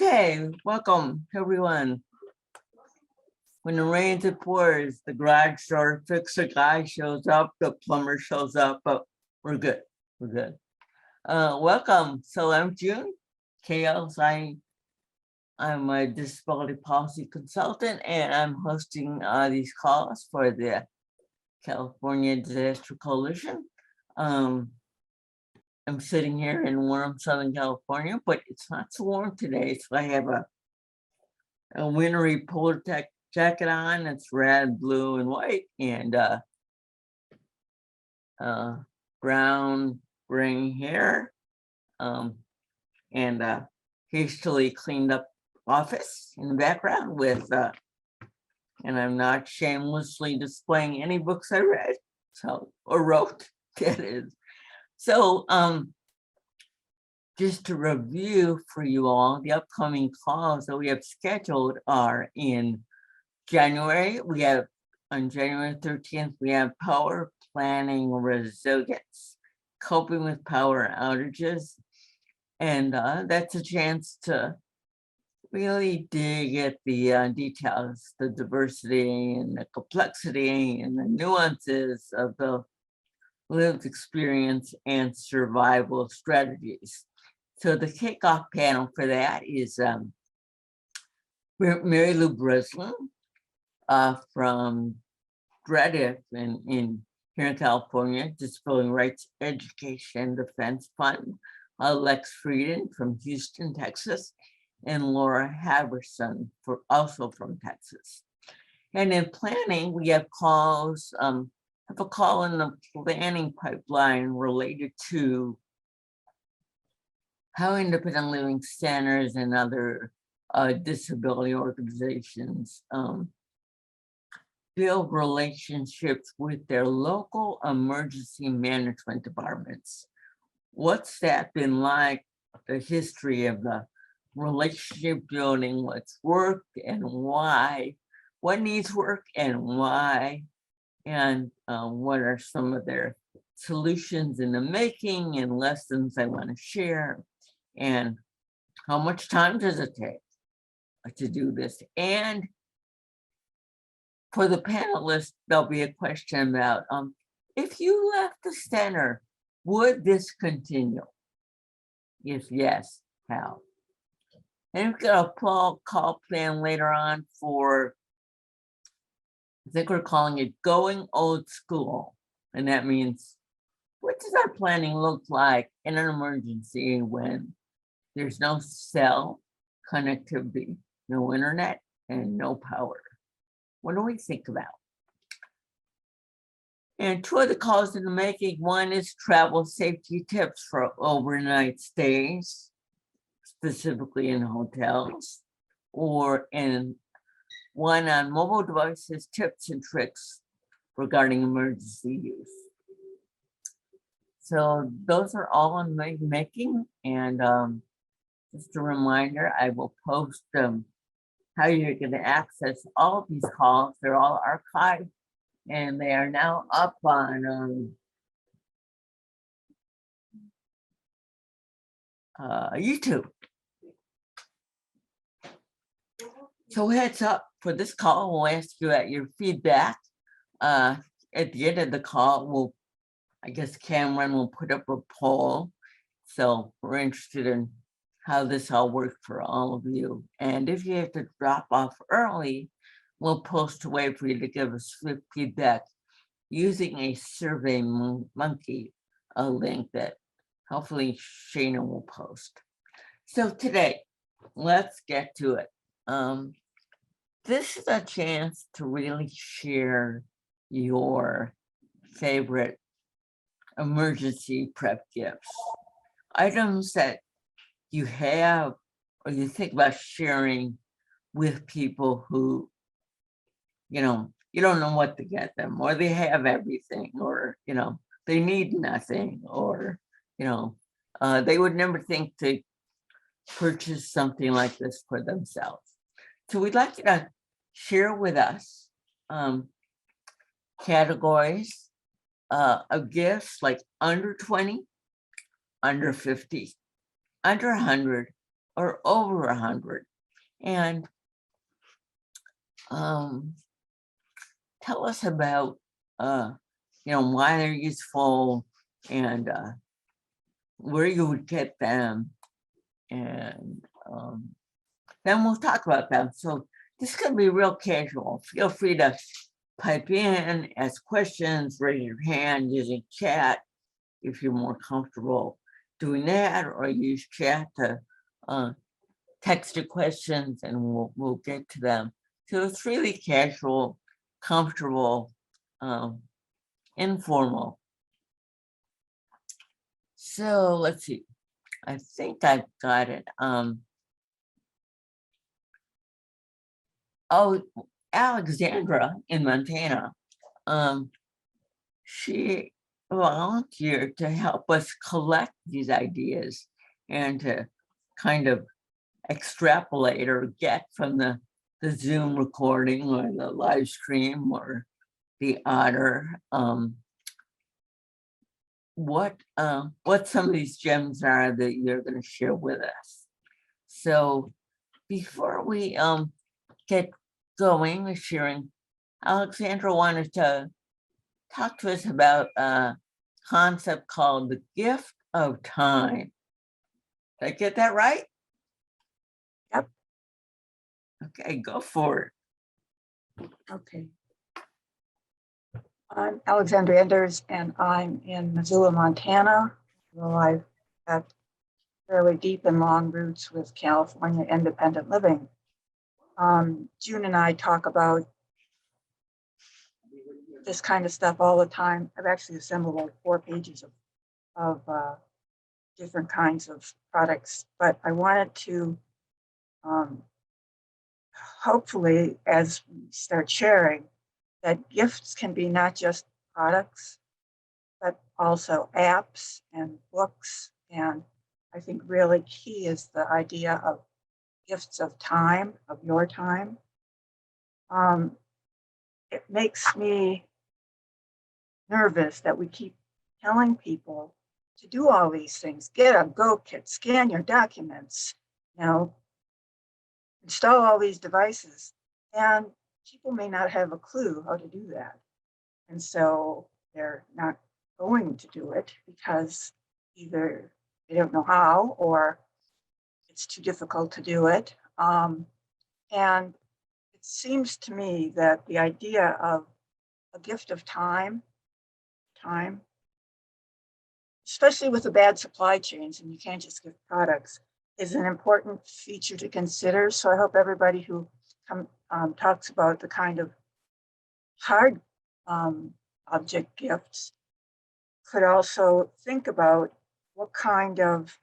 Okay, welcome everyone. When it rains, it pours. The garage door fixer guy shows up, the plumber shows up, but we're good. We're good. Welcome. So I'm June Kales. I'm a disability policy consultant, and I'm hosting these calls for the California Disaster Coalition. I'm sitting here in warm Southern California, but it's not so warm today, so I have a wintry polar jacket on. It's red, blue, and white, and brown gray hair, and hastily cleaned up office in the background with, and I'm not shamelessly displaying any books I read, or wrote, that is. So just to review for you all, the upcoming calls that we have scheduled are in January. We have on January 13th, we have power planning resilience, coping with power outages. And that's a chance to really dig at the details, the diversity and the complexity and the nuances of the lived experience and survival strategies. So the kickoff panel for that is Mary Lou Breslin from DREDF here in California, Disability Rights Education Defense Fund, Lex Frieden from Houston, Texas, and Laura Haverson also from Texas. And in planning, we have calls, have a call in the planning pipeline related to how independent living centers and other disability organizations build relationships with their local emergency management departments. What's that been like, the history of the relationship building, what's worked and why, what needs work and why, and what are some of their solutions in the making and lessons I want to share, and how much time does it take to do this. And for the panelists, there'll be a question about if you left the center, would this continue? If yes, how? And we've got a call plan later on for, I think we're calling it Going Old School. And that means, what does our planning look like in an emergency when there's no cell connectivity, no internet, and no power? What do we think about? And two of the calls in the making, one is travel safety tips for overnight stays, specifically in hotels, and one on mobile devices, tips and tricks regarding emergency use. So those are all in my making. And just a reminder, I will post how you're going to access all of these calls. They're all archived, and they are now up on YouTube. So heads up for this call, we'll ask you at your feedback. At the end of the call, I guess Cameron will put up a poll. So we're interested in how this all worked for all of you. And if you have to drop off early, we'll post a way for you to give us feedback using a Survey Monkey link that hopefully Shana will post. So today, let's get to it. This is a chance to really share your favorite emergency prep gifts, items that you have or you think about sharing with people who, you don't know what to get them, or they have everything, or, they need nothing, or, they would never think to purchase something like this for themselves. So we'd like you to share with us categories of gifts like under 20, under 50, under 100, or over 100. And tell us about, why they're useful and where you would get them. And then we'll talk about them. So this can be real casual. Feel free to pipe in, ask questions, raise your hand using chat if you're more comfortable doing that, or use chat to text your questions and we'll get to them. So it's really casual, comfortable, informal. So let's see. I think I've got it. Oh, Alexandra in Montana. She volunteered to help us collect these ideas and to kind of extrapolate or get from the Zoom recording or the live stream or the Otter what some of these gems are that you're going to share with us. So before we get going with sharing, Alexandra wanted to talk to us about a concept called the gift of time. Did I get that right? Yep. Okay, go for it. Okay. I'm Alexandra Enders, and I'm in Missoula, Montana. Well, I've got fairly deep and long roots with California independent living. June and I talk about this kind of stuff all the time. I've actually assembled like 4 pages of different kinds of products, but I wanted to hopefully, as we start sharing, that gifts can be not just products, but also apps and books. And I think really key is the idea of gifts of time, of your time. It makes me nervous that we keep telling people to do all these things. Get a Go Kit, scan your documents, install all these devices. And people may not have a clue how to do that. And so they're not going to do it because either they don't know how or it's too difficult to do it. And it seems to me that the idea of a gift of time, especially with the bad supply chains, and you can't just give products, is an important feature to consider. So I hope everybody who talks about the kind of hard object gifts could also think about what kind of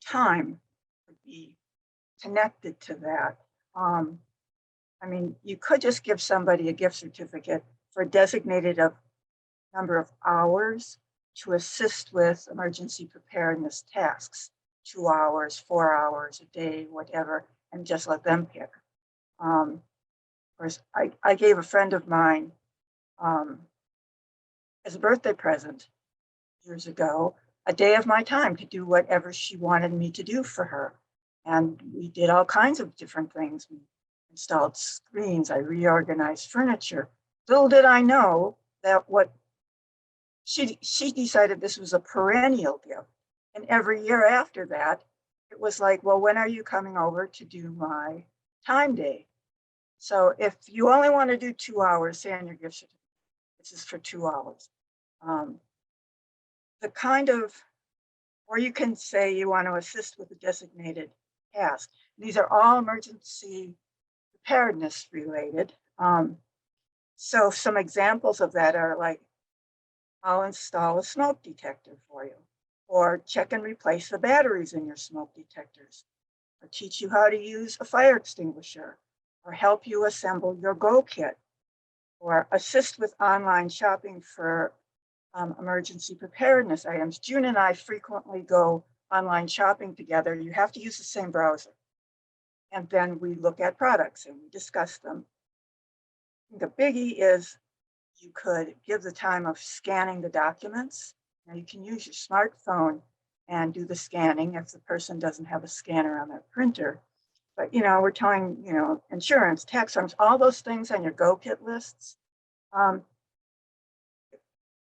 time would be connected to that. I mean, you could just give somebody a gift certificate for a designated number of hours to assist with emergency preparedness tasks, 2 hours, 4 hours a day, whatever, and just let them pick. Of course, I gave a friend of mine as a birthday present years ago, a day of my time to do whatever she wanted me to do for her. And we did all kinds of different things. We installed screens, I reorganized furniture. Little did I know that what she decided this was a perennial gift. And every year after that, it was like, well, when are you coming over to do my time day? So if you only want to do 2 hours, say on your gift certificate, this is for 2 hours. The kind of, or you can say you want to assist with a designated task. These are all emergency preparedness related. So some examples of that are like, I'll install a smoke detector for you, or check and replace the batteries in your smoke detectors, or teach you how to use a fire extinguisher, or help you assemble your Go Kit, or assist with online shopping for emergency preparedness items. June and I frequently go online shopping together. You have to use the same browser. And then we look at products and we discuss them. The biggie is you could give the time of scanning the documents. Now you can use your smartphone and do the scanning if the person doesn't have a scanner on their printer. But, we're talking, insurance, tax forms, all those things on your Go Kit lists.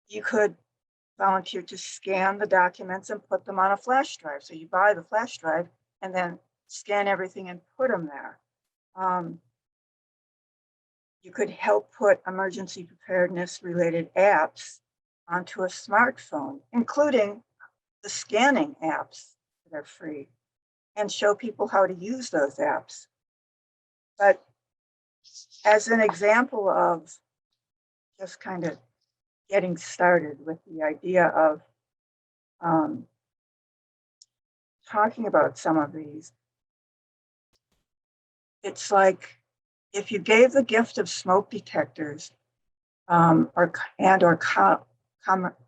You could volunteer to scan the documents and put them on a flash drive. So you buy the flash drive and then scan everything and put them there. You could help put emergency preparedness related apps onto a smartphone, including the scanning apps that are free, and show people how to use those apps. But as an example of just kind of getting started with the idea of talking about some of these, it's like if you gave the gift of smoke detectors or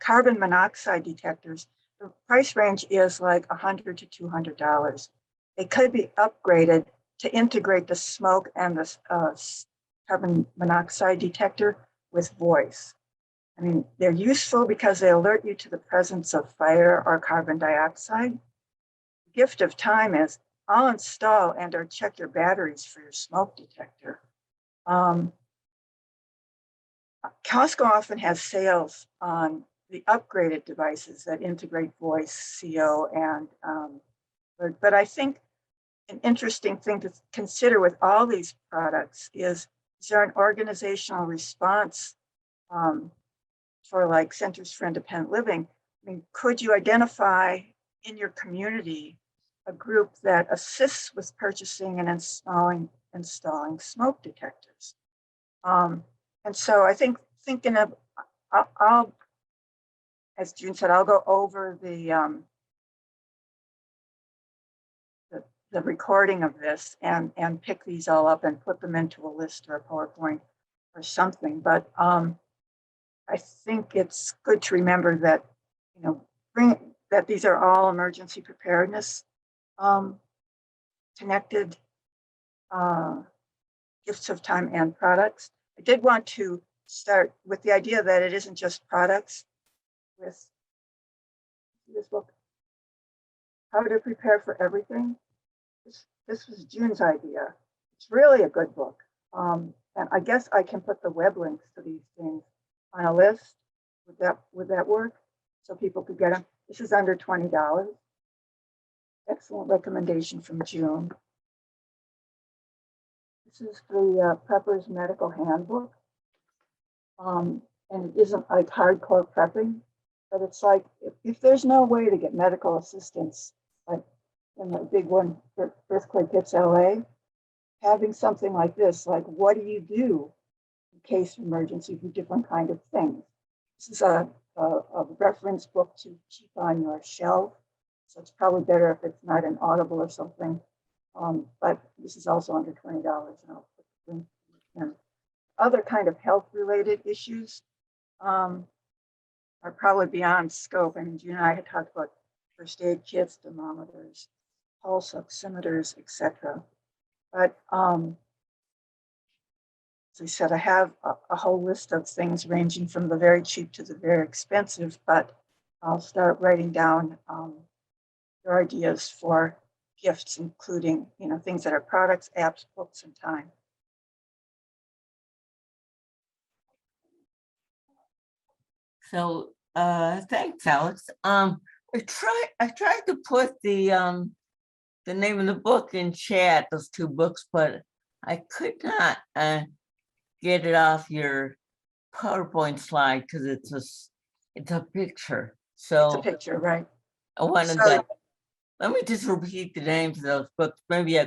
carbon monoxide detectors, the price range is like $100 to $200. It could be upgraded to integrate the smoke and the carbon monoxide detector with voice. I mean, they're useful because they alert you to the presence of fire or carbon dioxide. The gift of time is I'll install and or check your batteries for your smoke detector. Costco often has sales on the upgraded devices that integrate voice, CO, and but I think an interesting thing to consider with all these products is there an organizational response for like Centers for Independent Living? I mean, could you identify in your community a group that assists with purchasing and installing smoke detectors? And so I think thinking of, I'll, as June said, I'll go over the recording of this and pick these all up and put them into a list or a PowerPoint or something. But I think it's good to remember that, that these are all emergency preparedness connected gifts of time and products. I did want to start with the idea that it isn't just products. With this book, How to Prepare for Everything. This was June's idea. It's really a good book. And I guess I can put the web links to these things on a list. Would that work? So people could get them. This is under $20. Excellent recommendation from June. This is the Prepper's Medical Handbook. And it isn't like hardcore prepping, but it's like if there's no way to get medical assistance, like in the big one, Earthquake Hits LA, having something like this, like what do you do in case of emergency for different kind of things? This is a reference book to keep on your shelf. So it's probably better if it's not an Audible or something. But this is also under $20. And I'll put the link in. Other kind of health related issues are probably beyond scope. I mean, June and I had talked about first aid kits, thermometers, pulse oximeters, etc. But as I said, I have a whole list of things ranging from the very cheap to the very expensive, but I'll start writing down your ideas for gifts, including, things that are products, apps, books, and time. So thanks, Alex. I tried to put the name of the book in chat, those two books, but I could not get it off your PowerPoint slide because it's a picture. So It's a picture, right? I wanted So- that. Let me just repeat the names of those books. Maybe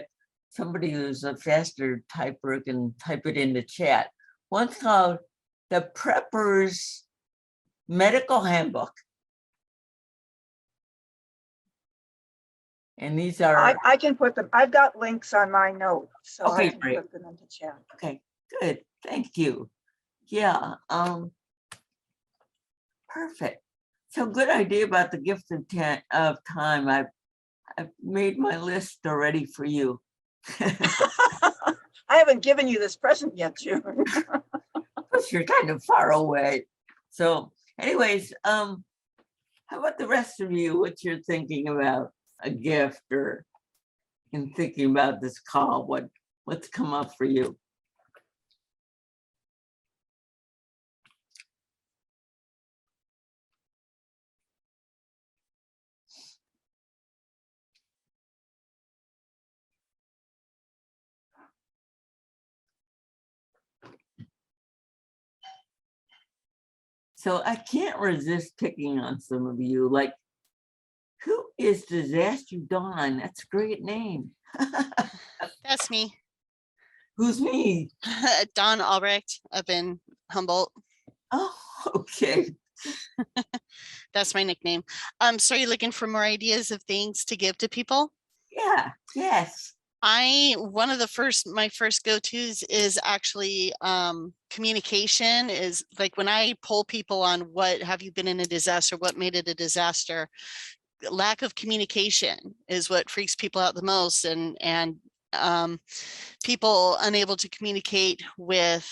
somebody who's a faster typer can type it in the chat. One's called The Prepper's Medical Handbook. And these are I can put them, I've got links on my note, so Okay, I can great. put them into chat. okay, good. Thank you. Yeah, perfect. So good idea about the gift of time. I've made my list already for you. I haven't given you this present yet, June. Plus you're kind of far away. So anyways, how How about the rest of you? What you're thinking about a gift or in thinking about this call? What's come up for you? So I can't resist picking on some of you. Like, who is Disaster Dawn? That's a great name. That's me. Who's me? Don Albrecht up in Humboldt. Oh, okay. That's my nickname. So are you looking for more ideas of things to give to people? Yeah, yes. One of my first go-tos is actually communication. Is like when I poll people on what have you been in a disaster, what made it a disaster, lack of communication is what freaks people out the most, and people unable to communicate with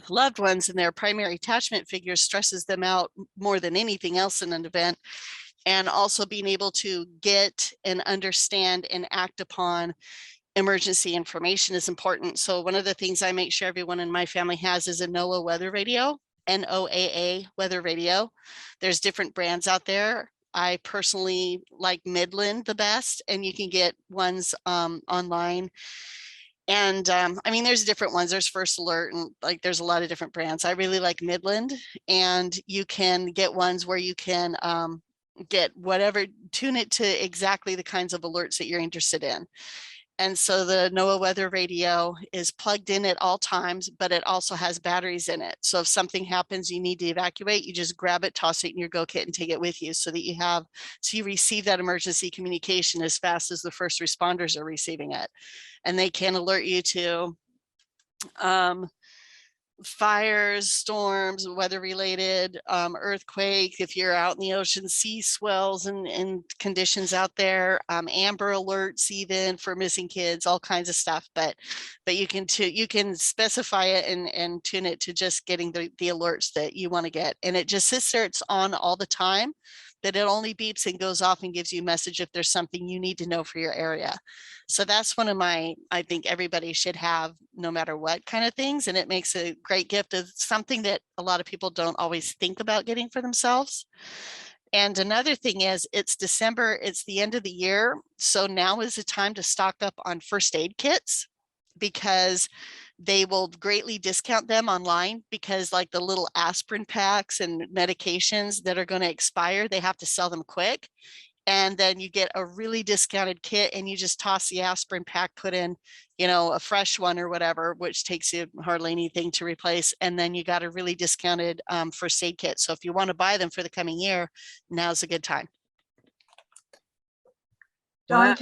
loved ones and their primary attachment figures stresses them out more than anything else in an event. And also being able to get and understand and act upon emergency information is important. So one of the things I make sure everyone in my family has is a NOAA weather radio, NOAA weather radio. There's different brands out there. I personally like Midland the best, and you can get ones online. And I mean, there's different ones. There's First Alert, and like there's a lot of different brands. I really like Midland, and you can get ones where you can get whatever, tune it to exactly the kinds of alerts that you're interested in. And so the NOAA weather radio is plugged in at all times, but it also has batteries in it. So if something happens, you need to evacuate, you just grab it, toss it in your go kit and take it with you so that you receive that emergency communication as fast as the first responders are receiving it. And they can alert you to fires, storms, weather related, earthquake, if you're out in the ocean, sea swells and conditions out there, amber alerts even for missing kids, all kinds of stuff. But you can specify it and tune it to just getting the alerts that you want to get. And it just sits there, it's on all the time, that it only beeps and goes off and gives you a message if there's something you need to know for your area. So that's one of I think everybody should have no matter what kind of things. And it makes a great gift. It's something that a lot of people don't always think about getting for themselves. And another thing is it's December, it's the end of the year. So now is the time to stock up on first aid kits, because they will greatly discount them online, because like the little aspirin packs and medications that are going to expire, they have to sell them quick. And then you get a really discounted kit and you just toss the aspirin pack, put in, a fresh one or whatever, which takes you hardly anything to replace. And then you got a really discounted first aid kit. So if you want to buy them for the coming year, now's a good time. Dawn, Wow.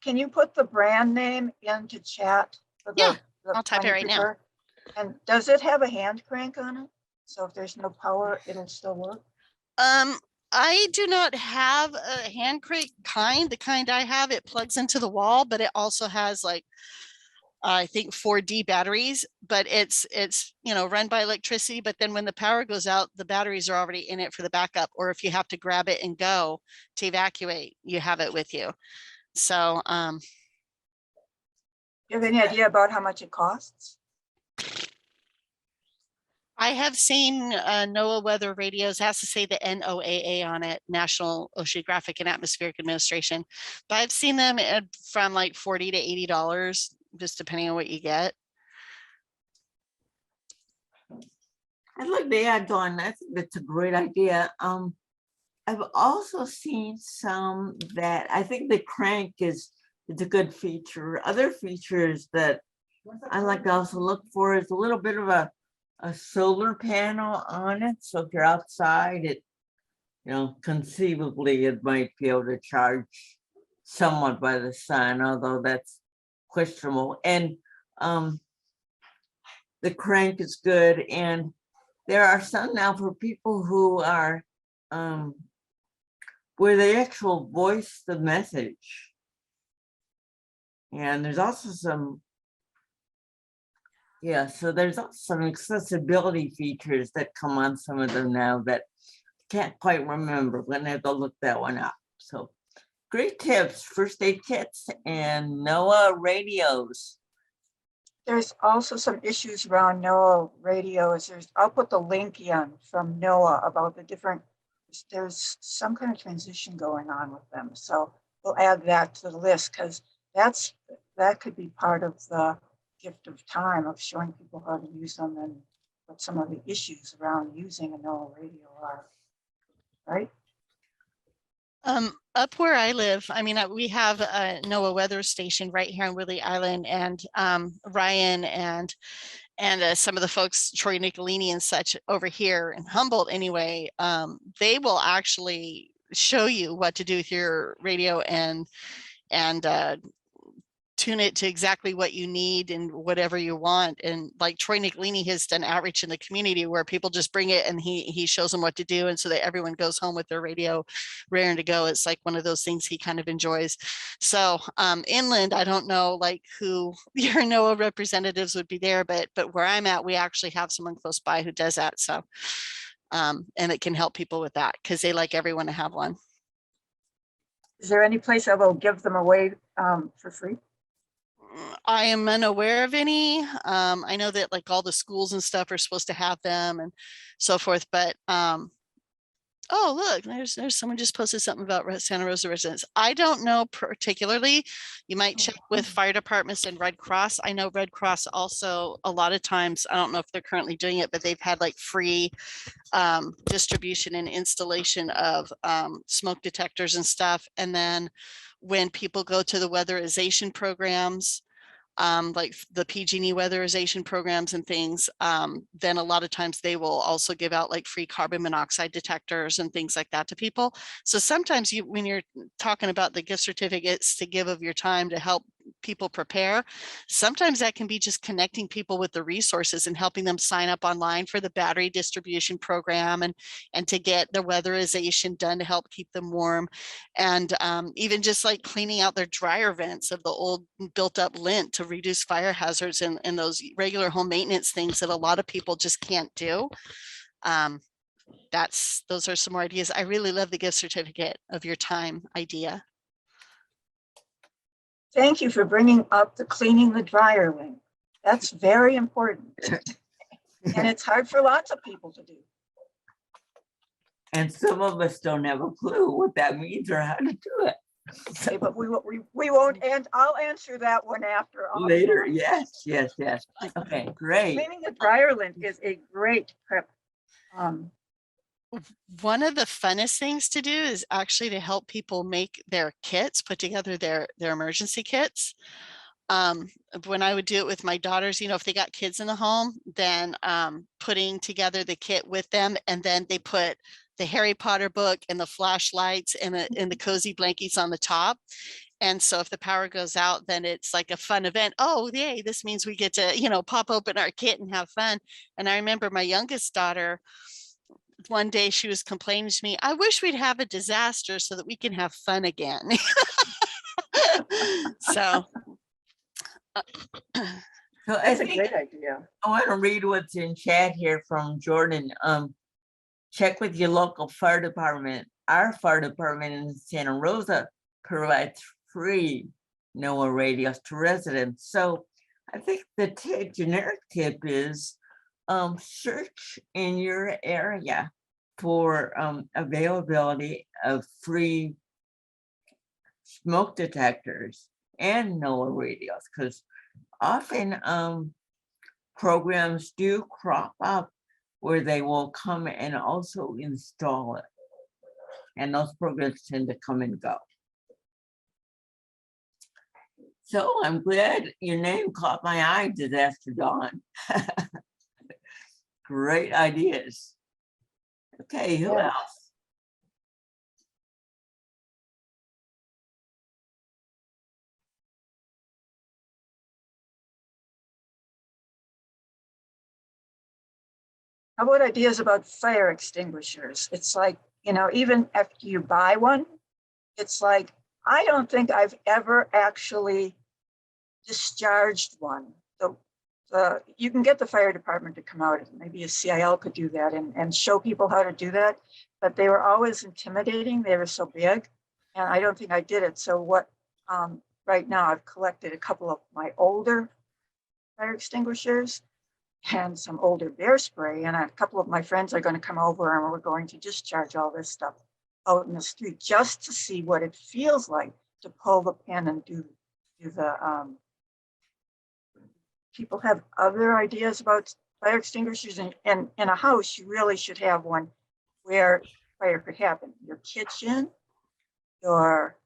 can you put the brand name into chat? Yeah, I'll type it right now. And does it have a hand crank on it? So if there's no power, it'll still work? I do not have a hand crank kind. The kind I have, it plugs into the wall, but it also has like, I think 4D batteries, but it's run by electricity. But then when the power goes out, the batteries are already in it for the backup. Or if you have to grab it and go to evacuate, you have it with you. So, Do you have any idea about how much it costs? I have seen NOAA weather radios, has to say the NOAA on it, National Oceanographic and Atmospheric Administration, but I've seen them from like $40 to $80, just depending on what you get. I'd like to add on, I think that's a great idea. I've also seen some that I think the crank is a good feature. Other features that I like to also look for is a little bit of a solar panel on it. So if you're outside, it, conceivably it might be able to charge somewhat by the sun, although that's questionable. And the crank is good. And there are some now for people who are where they actually voice the message. And there's also some, so there's also some accessibility features that come on some of them now that can't quite remember. We're gonna have to look that one up. So great tips, first aid kits and NOAA radios. There's also some issues around NOAA radios. I'll put the link in from NOAA about the different, there's some kind of transition going on with them. So we'll add that to the list because that could be part of the gift of time of showing people how to use them and what some of the issues around using a NOAA radio are, right? Up where I live, I mean, we have a NOAA weather station right here on Willie Island, and Ryan and some of the folks, Troy Nicolini and such over here in Humboldt anyway, they will actually show you what to do with your radio and tune it to exactly what you need and whatever you want. And like Troy Nicolini has done outreach in the community where people just bring it and he shows them what to do. And so that everyone goes home with their radio raring to go. It's like one of those things he kind of enjoys. So inland, I don't know like who your NOAA representatives would be there, but where I'm at, we actually have someone close by who does that. So, and it can help people with that because they like everyone to have one. Is there any place that will give them away for free? I am unaware of any. I know that like all the schools and stuff are supposed to have them and so forth, but oh, look, there's someone just posted something about Santa Rosa residents. I don't know particularly. You might check with fire departments and Red Cross. I know Red Cross also a lot of times, I don't know if they're currently doing it, but they've had like free distribution and installation of smoke detectors and stuff. And then when people go to the weatherization programs, like the PG&E weatherization programs and things, then a lot of times they will also give out like free carbon monoxide detectors and things like that to people. So sometimes when you're talking about the gift certificates to give of your time to help people prepare, sometimes that can be just connecting people with the resources and helping them sign up online for the battery distribution program and to get the weatherization done to help keep them warm. And even just like cleaning out their dryer vents of the old built up lint to reduce fire hazards and those regular home maintenance things that a lot of people just can't do. Those are some more ideas. I really love the gift certificate of your time idea. Thank you for bringing up the cleaning the dryer link. That's very important. And it's hard for lots of people to do. And some of us don't have a clue what that means or how to do it. Okay, but we won't, and I'll answer that one after. Later, yes. Okay, great. Cleaning the dryer lint is a great prep. One of the funnest things to do is actually to help people make their kits, put together their emergency kits. When I would do it with my daughters, you know, if they got kids in the home, then putting together the kit with them, and then they put the Harry Potter book and the flashlights and the cozy blankets on the top. And so if the power goes out, then it's like a fun event. Oh, yay, this means we get to, you know, pop open our kit and have fun. And I remember my youngest daughter, one day she was complaining to me, I wish we'd have a disaster so that we can have fun again. So That's a great idea. I want to read what's in chat here from Jordan. Check with your local fire department. Our fire department in Santa Rosa provides free NOAA radios to residents. So I think the generic tip is search in your area for availability of free smoke detectors and NOAA radios, because often programs do crop up where they will come and also install it. And those programs tend to come and go. So I'm glad your name caught my eye, Disaster Dawn. Great ideas. Okay, who else? How about ideas about fire extinguishers? It's like, you know, even after you buy one, it's like, I don't think I've ever actually discharged one. You can get the fire department to come out, and maybe a CIL could do that and show people how to do that. but they were always intimidating. They were so big, and I don't think I did it. So what, right now I've collected a couple of my older fire extinguishers and some older bear spray, and a couple of my friends are going to come over and we're going to discharge all this stuff out in the street just to see what it feels like to pull the pin and do the, people have other ideas about fire extinguishers, and in a house, you really should have one where fire could happen. Your kitchen, your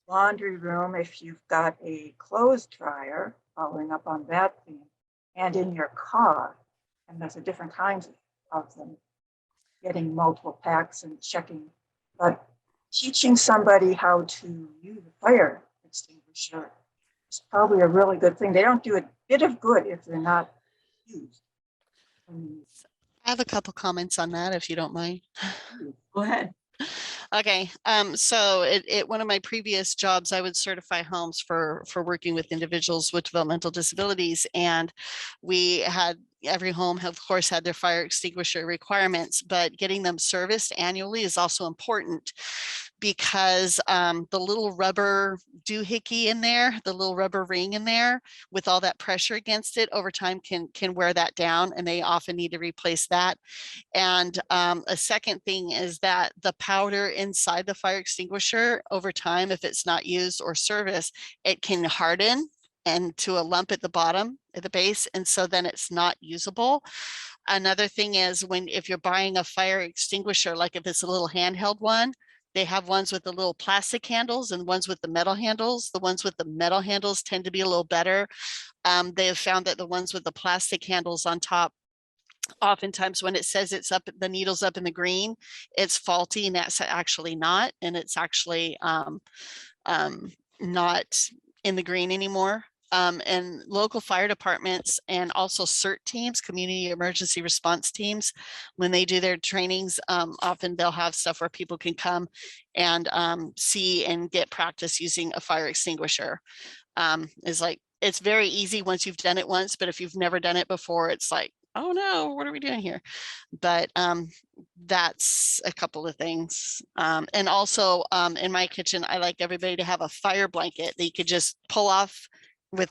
laundry room, if you've got a clothes dryer, following up on that theme, and in your car. And there's a different kinds of them, getting multiple packs and checking. But teaching somebody how to use a fire extinguisher is probably a really good thing. They don't do a bit of good if they're not used. I have a couple comments on that, if you don't mind. Go ahead. Okay, so one of my previous jobs, I would certify homes for working with individuals with developmental disabilities, and we had every home, of course, had their fire extinguisher requirements, but getting them serviced annually is also important because the little rubber doohickey in there, the little rubber ring in there, with all that pressure against it, over time can wear that down, and they often need to replace that. And a second thing is that the powder inside the fire extinguisher, over time, if it's not used or serviced, it can harden and to a lump at the bottom, at the base, and so then it's not usable. Another thing is if you're buying a fire extinguisher, like if it's a little handheld one, they have ones with the little plastic handles and ones with the metal handles. The ones with the metal handles tend to be a little better. They have found that the ones with the plastic handles on top, oftentimes when it says it's up, the needle's up in the green, it's faulty, and that's actually not, and it's actually not in the green anymore. And local fire departments and also CERT teams, community emergency response teams, when they do their trainings, often they'll have stuff where people can come and see and get practice using a fire extinguisher. It's very easy once you've done it once, but if you've never done it before, it's like, oh no, what are we doing here? But that's a couple of things. And also in my kitchen, I like everybody to have a fire blanket that you could just pull off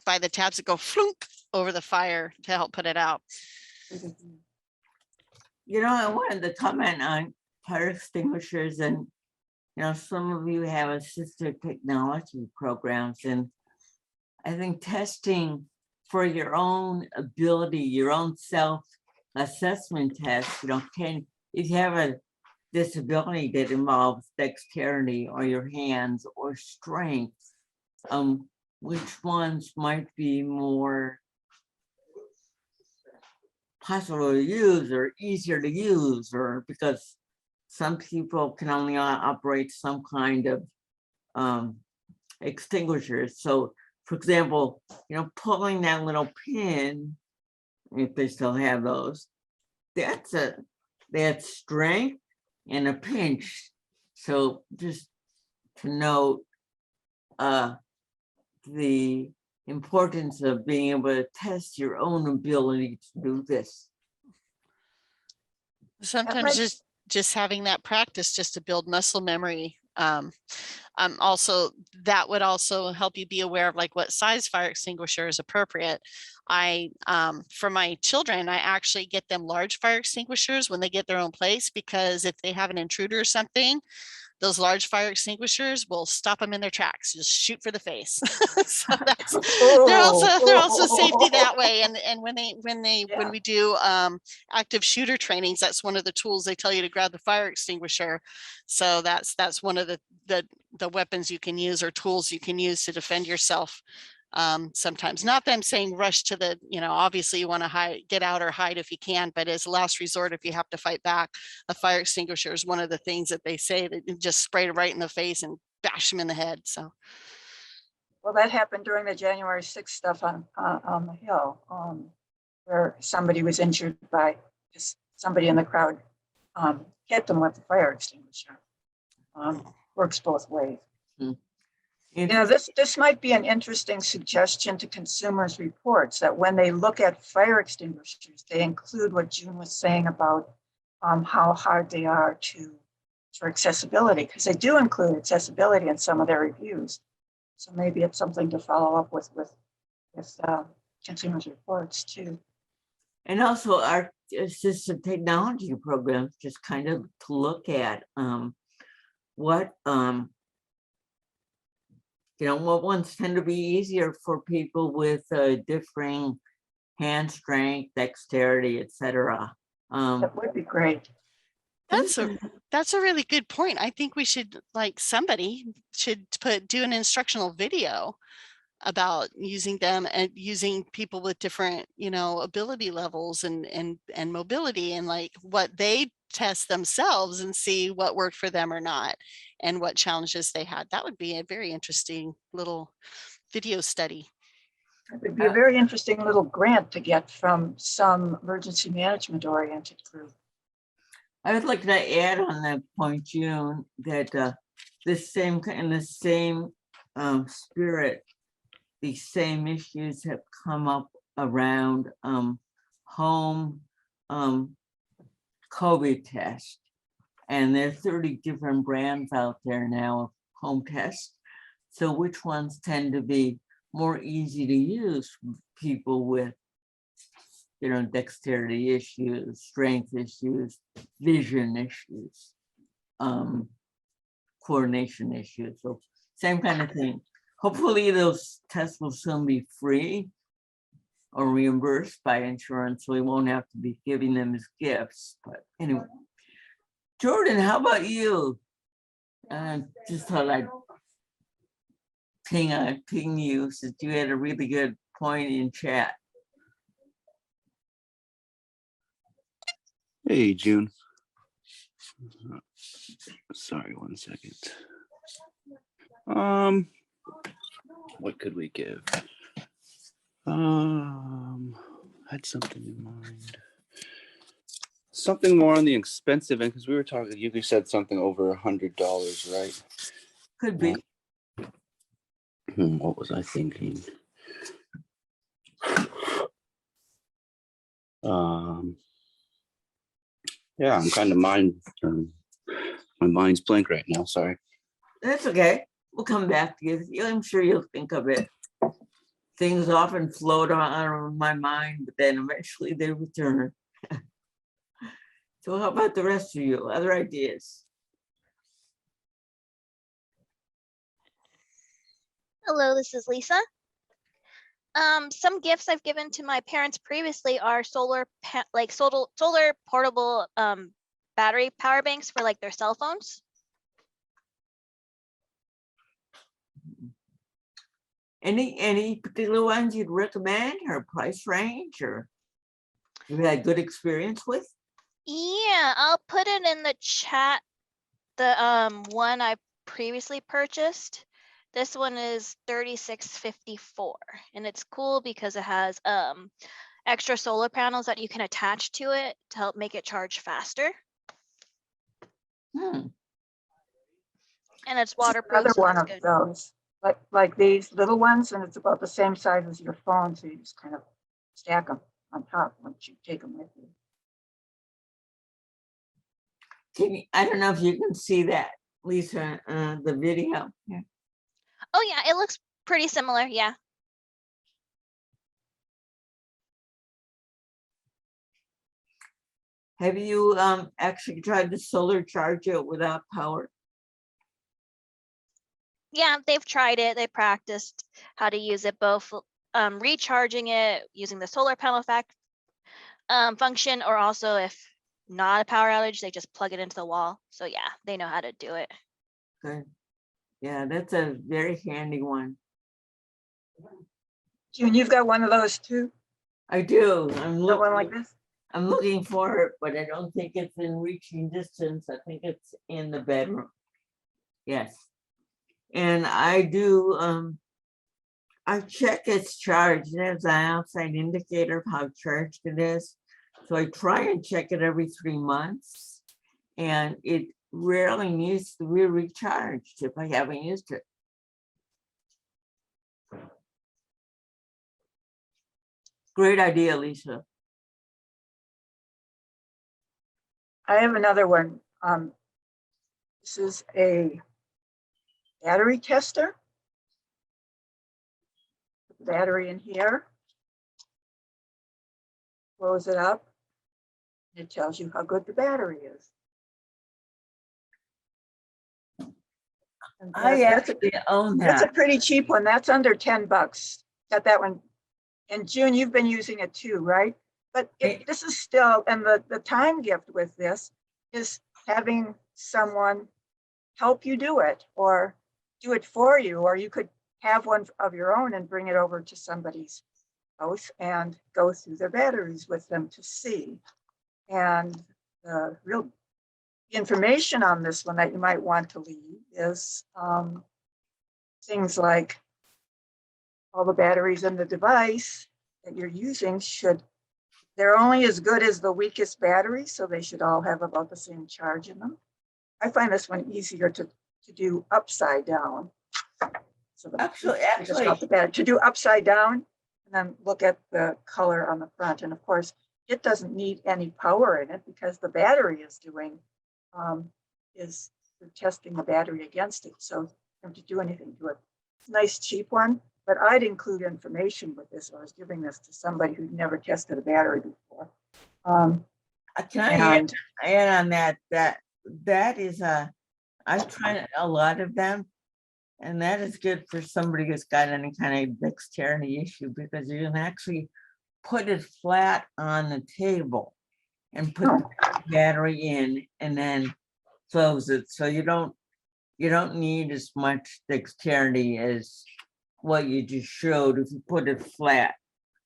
by the tabs that go flunk over the fire to help put it out. You know, I wanted to comment on fire extinguishers, and some of you have assistive technology programs, and I think testing for your own ability, your own self-assessment test, if you have a disability that involves dexterity or your hands or strength, which ones might be more possible to use or easier to use, or because some people can only operate some kind of extinguishers. So for example, pulling that little pin, if they still have those, that's strength and a pinch. So just to note the importance of being able to test your own ability to do this. Sometimes just having that practice just to build muscle memory. Also, that would also help you be aware of like what size fire extinguisher is appropriate. For my children, I actually get them large fire extinguishers when they get their own place, because if they have an intruder or something, those large fire extinguishers will stop them in their tracks, just shoot for the face. So they're also safety that way. And when we do active shooter trainings, that's one of the tools they tell you to grab the fire extinguisher. So that's one of the weapons you can use or tools you can use to defend yourself. Sometimes, not that I'm saying rush to the, obviously you want to get out or hide if you can, but as a last resort, if you have to fight back, a fire extinguisher is one of the things that they say that just spray it right in the face and bash them in the head. So, well, that happened during the January 6th stuff on the Hill, where somebody was injured by just somebody in the crowd hit them with the fire extinguisher. Works both ways. This might be an interesting suggestion to consumers reports, that when they look at fire extinguishers, they include what June was saying about how hard they are for accessibility, because they do include accessibility in some of their reviews. So maybe it's something to follow up with consumers reports too. And also our assistive technology programs, just kind of to look at what what ones tend to be easier for people with differing hand strength, dexterity, etc. That would be great. That's a really good point. I think we should, like, somebody should do an instructional video about using them and using people with different, ability levels and mobility, and like what they test themselves and see what worked for them or not and what challenges they had. That would be a very interesting little video study. It would be a very interesting little grant to get from some emergency management oriented group. I would like to add on that point, June, that in the same spirit, these same issues have come up around home COVID test. And there are 30 different brands out there now of home tests. So which ones tend to be more easy to use for people with dexterity issues, strength issues, vision issues, coordination issues. So same kind of thing. Hopefully those tests will soon be free or reimbursed by insurance, so we won't have to be giving them as gifts. But anyway, Jordan, how about you? Just thought I'd ping you since you had a really good point in chat. Hey, June. Sorry, 1 second. What could we give? Had something in mind. Something more on the expensive end, because we were talking, you said something over $100, right? Could be. What was I thinking? Yeah, I'm kind of my mind's blank right now. Sorry. That's okay. We'll come back to you. I'm sure you'll think of it. Things often float out of my mind, but then eventually they return. So how about the rest of you? Other ideas? Hello, this is Lisa. Some gifts I've given to my parents previously are solar portable battery power banks for like their cell phones. Any particular ones you'd recommend, or price range, or you had good experience with? Yeah, I'll put it in the chat. The one I previously purchased. This one is $36.54, and it's cool because it has extra solar panels that you can attach to it to help make it charge faster. Hmm. And it's waterproof. Another So one that's of good. those, like these little ones, and it's about the same size as your phone, so you just kind of stack them on top once you take them with you. I don't know if you can see that, Lisa, the video. Yeah. Oh yeah, it looks pretty similar. Yeah. Have you actually tried to solar charge it without power? Yeah, they've tried it. They practiced how to use it, both recharging it using the solar panel function, or also if not a power outage, they just plug it into the wall. So yeah, they know how to do it. Good. Yeah, that's a very handy one. June, you've got one of those too? I do. Got one like this? I'm looking for it, but I don't think it's in reaching distance. I think it's in the bedroom. Yes. And I do, I check its charge. It has an outside indicator of how charged it is. So I try and check it every 3 months, and it rarely needs to be recharged if I haven't used it. Great idea, Lisa. I have another one. This is a battery tester. Put the battery in here. Close it up. It tells you how good the battery is. And I that's a- actually own That's a that. pretty cheap one. That's under $10. Got that one. And June, you've been using it too, right? But Right. this is still, and the time gift with this is having someone help you do it or do it for you, or you could have one of your own and bring it over to somebody's house and go through their batteries with them to see. And the real information on this one that you might want to leave is things like all the batteries in the device that you're using they're only as good as the weakest battery, so they should all have about the same charge in them. I find this one easier to do upside down. So to do upside down and then look at the color on the front. And of course, it doesn't need any power in it because the battery is doing is testing the battery against it. So you don't have to do anything to it. It's a nice cheap one, but I'd include information with this. I was giving this to somebody who'd never tested a battery before. Can I And add on that is I've tried a lot of them, and that is good for somebody who's got any kind of dexterity issue because you can actually put it flat on the table and put the battery in and then close it. So you don't need as much dexterity as what you just showed if you put it flat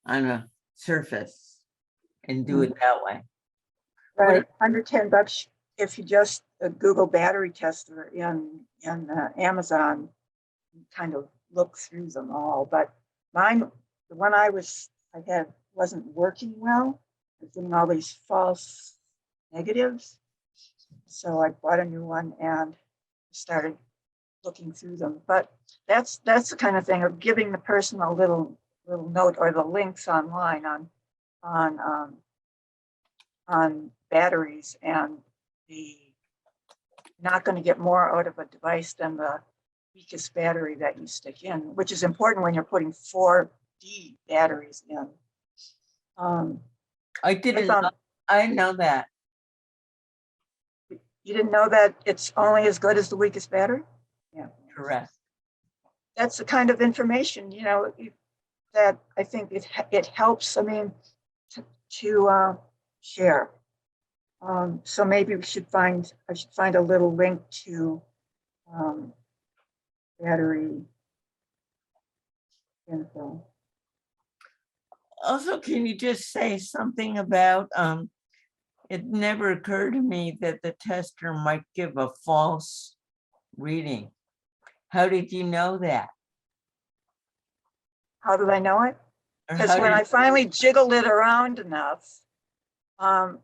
on a surface and do it that way. right, under $10, if you just Google battery tester in Amazon, you kind of look through them all. But mine, the one I had wasn't working well. I was getting all these false negatives. So I bought a new one and started looking through them. But that's the kind of thing of giving the person a little note or the links online on batteries, and not going to get more out of a device than the weakest battery that you stick in, which is important when you're putting 4D batteries in. I didn't know that. You didn't know that it's only as good as the weakest battery? Yeah. Correct. That's the kind of information, that I think it helps, to share. So maybe I should find a little link to battery info. Also, can you just say something about, it never occurred to me that the tester might give a false reading. How did you know that? How did I know it? Or Because how when did- I finally jiggled it around enough,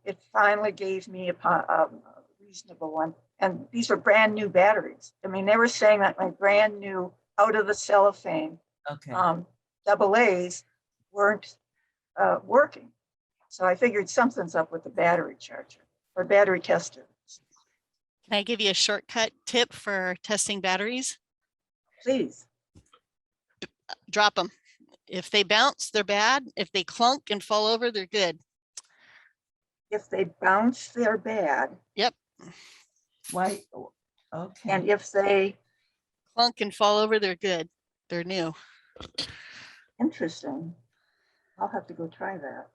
it finally gave me a reasonable one. And these were brand new batteries. I mean, they were saying that my brand new out of the cellophane Okay, double A's weren't working. So I figured something's up with the battery charger or battery tester. Can I give you a shortcut tip for testing batteries? Please. Drop them. If they bounce, they're bad. If they clunk and fall over, they're good. If they bounce, they're bad. why, okay. And if they, Clunk and fall over, they're good. They're new. interesting. I'll have to go try that.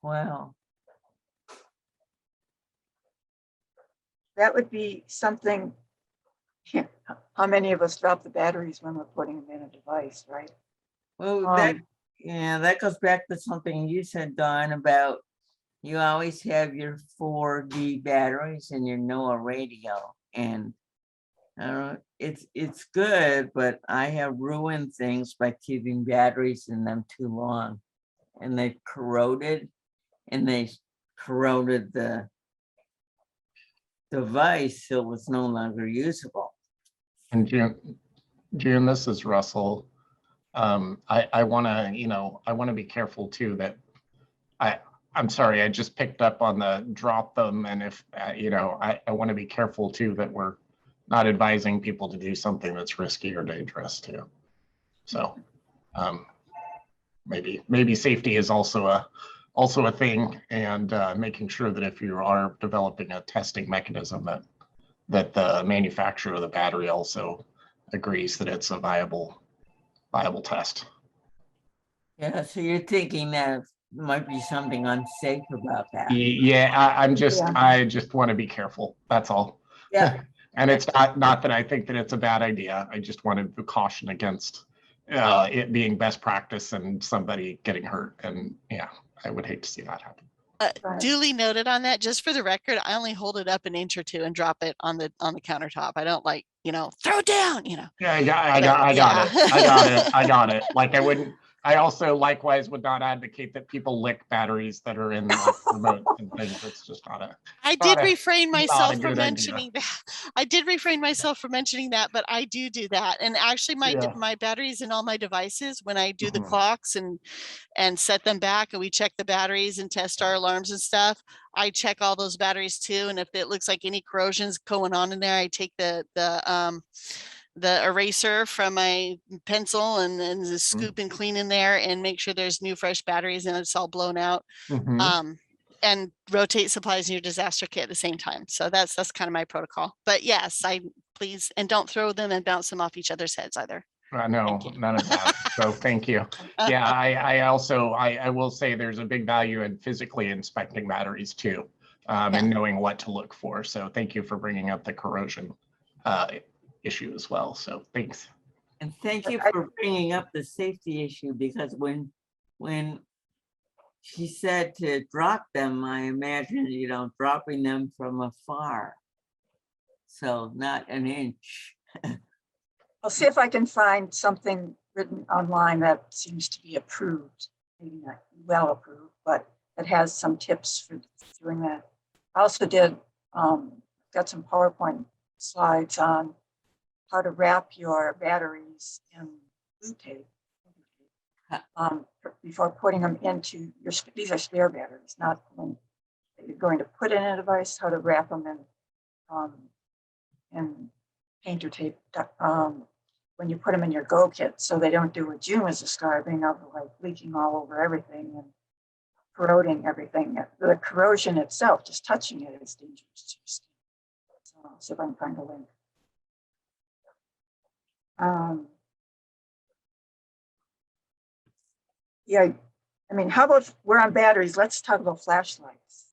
Wow. That would be something. How many of us drop the batteries when we're putting them in a device, right? Well, Um, that goes back to something you said, Dawn, about you always have your 4D batteries and your NOAA radio. And it's good, but I have ruined things by keeping batteries in them too long. And they corroded the device, so it was no longer usable. And June, this is Russell. I want to be careful too that I'm sorry, I just picked up on the drop them, and if, I want to be careful too that we're not advising people to do something that's risky or dangerous too. So, maybe safety is also a thing, and making sure that if you are developing a testing mechanism that the manufacturer of the battery also agrees that it's a viable test. Yeah, so you're thinking that might be something unsafe about that. Yeah, Yeah. I just want to be careful. That's all. Yeah. And it's not that I think that it's a bad idea. I just wanted to caution against it being best practice and somebody getting hurt. And yeah, I would hate to see that happen. Right. Duly noted on that. Just for the record, I only hold it up an inch or two and drop it on the countertop. I don't like, throw it down, Yeah, I got it. I got it. Like I also likewise would not advocate that people lick batteries that are in like remote and things. It's just not a. I Not did a- refrain not a myself good from idea. mentioning that. I did refrain myself from mentioning that, but I do that. And actually Yeah. my batteries in all my devices, when I do the Mhm. clocks and set them back and we check the batteries and test our alarms and stuff, I check all those batteries too. And if it looks like any corrosion's going on in there, I take the eraser from my pencil and the scoop and clean in there and make sure there's new fresh batteries and it's all blown out. Mhm. And rotate supplies in your disaster kit at the same time. So that's kind of my protocol. But yes, please, and don't throw them and bounce them off each other's heads either. No, Thank you. none of that. So thank you. Yeah, I also, I will say there's a big value in physically inspecting batteries too, and knowing what to look for. So thank you for bringing up the corrosion issue as well. So thanks. And thank you for bringing up the safety issue, because when she said to drop them, I imagined, dropping them from afar. So not an inch. I'll see if I can find something written online that seems to be approved, maybe not well approved, but it has some tips for doing that. I also did, got some PowerPoint slides on how to wrap your batteries in blue tape before putting them into these are spare batteries, not when you're going to put in a device, how to wrap them in painter tape when you put them in your Go kit, so they don't do what June was describing of like leaking all over everything and corroding everything. The corrosion itself, just touching it, is dangerous to your skin. So I'll see if I can find a link. Yeah, I mean, how about we're on batteries? Let's talk about flashlights.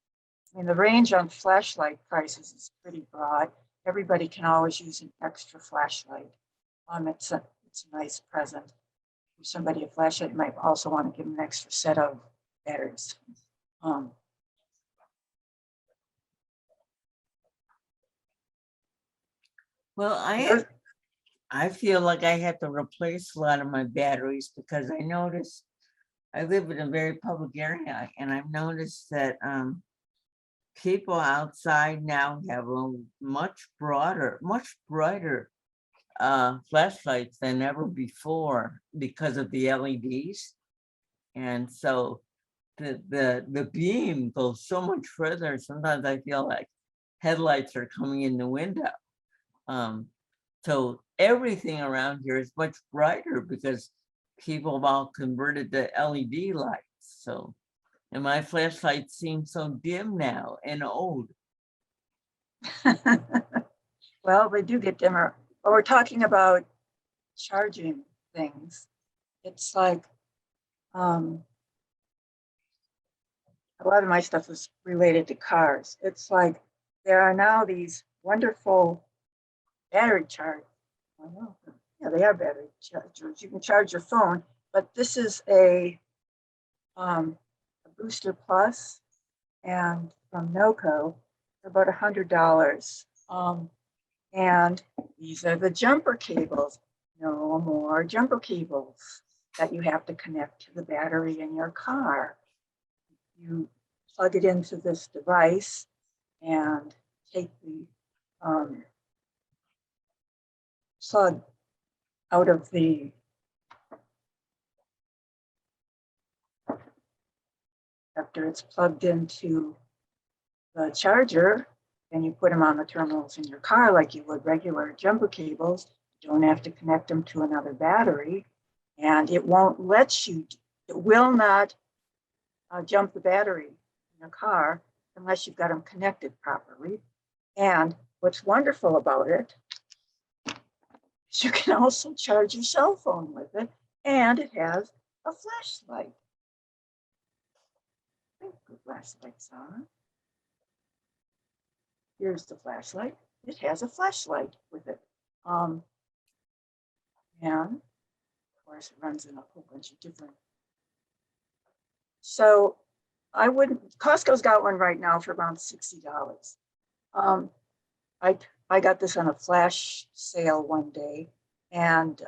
I mean, the range on flashlight prices is pretty broad. Everybody can always use an extra flashlight. It's a nice present. If somebody a flashlight, you might also want to give them an extra set of batteries. Well, I feel like I had to replace a lot of my batteries because I noticed I live in a very public area, and I've noticed that people outside now have a much brighter flashlights than ever before because of the LEDs. And so the beam goes so much further. Sometimes I feel like headlights are coming in the window. So everything around here is much brighter because people have all converted to LED lights. So, and my flashlights seem so dim now and old. Well, they do get dimmer. But we're talking about charging things. It's like a lot of my stuff is related to cars. It's like there are now these wonderful battery chargers. Yeah, they are battery chargers. You can charge your phone, but this is a Booster Plus, and from NOCO, about $100. And these are the jumper cables. No more jumper cables that you have to connect to the battery in your car. You plug it into this device and take the plug out of the after it's plugged into the charger, then you put them on the terminals in your car like you would regular jumper cables. You don't have to connect them to another battery, and it won't let you, it will not jump the battery in your car unless you've got them connected properly. And what's wonderful about it is you can also charge your cell phone with it, and it has a flashlight. I think the flashlight's on. Here's the flashlight. It has a flashlight with it. And of course, it runs in a whole bunch of different. So I wouldn't, Costco's got one right now for around $60. I got this on a flash sale one day, and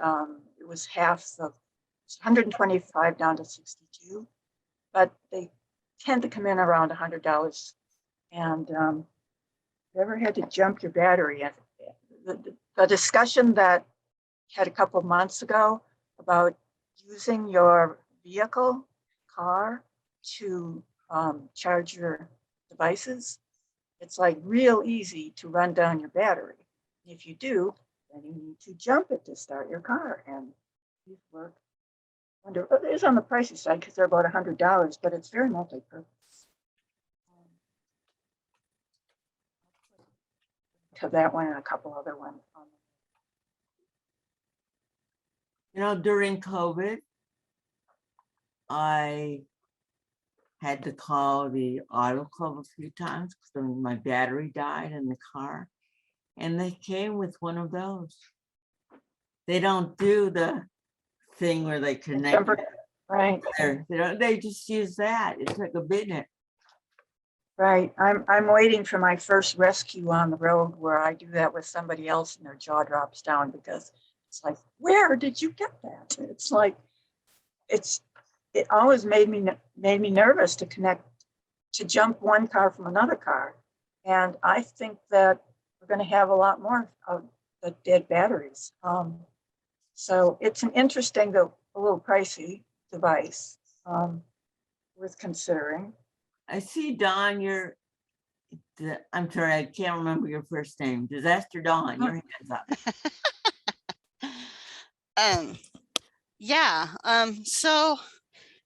it was half the 125 down to 62, but they tend to come in around $100. And you ever had to jump your battery? The discussion that had a couple of months ago about using your vehicle, car, to charge your devices, it's like real easy to run down your battery. If you do, then you need to jump it to start your car. And these work under, it is on the pricey side because they're about $100, but it's very multi-purpose. To that one and a couple other ones. You know, during COVID, I had to call the auto club a few times because my battery died in the car, and they came with one of those. They don't do the thing where they connect. Jumper, right. They just use that. It's like a minute. Right. I'm waiting for my first rescue on the road where I do that with somebody else and their jaw drops down because it's like, where did you get that? It's like, it always made me nervous to connect, to jump one car from another car. And I think that we're going to have a lot more of the dead batteries. So it's an interesting, though a little pricey device, worth considering. I see, Dawn, I'm sorry, I can't remember your first name. Disaster Dawn, your hand's up. Yeah, so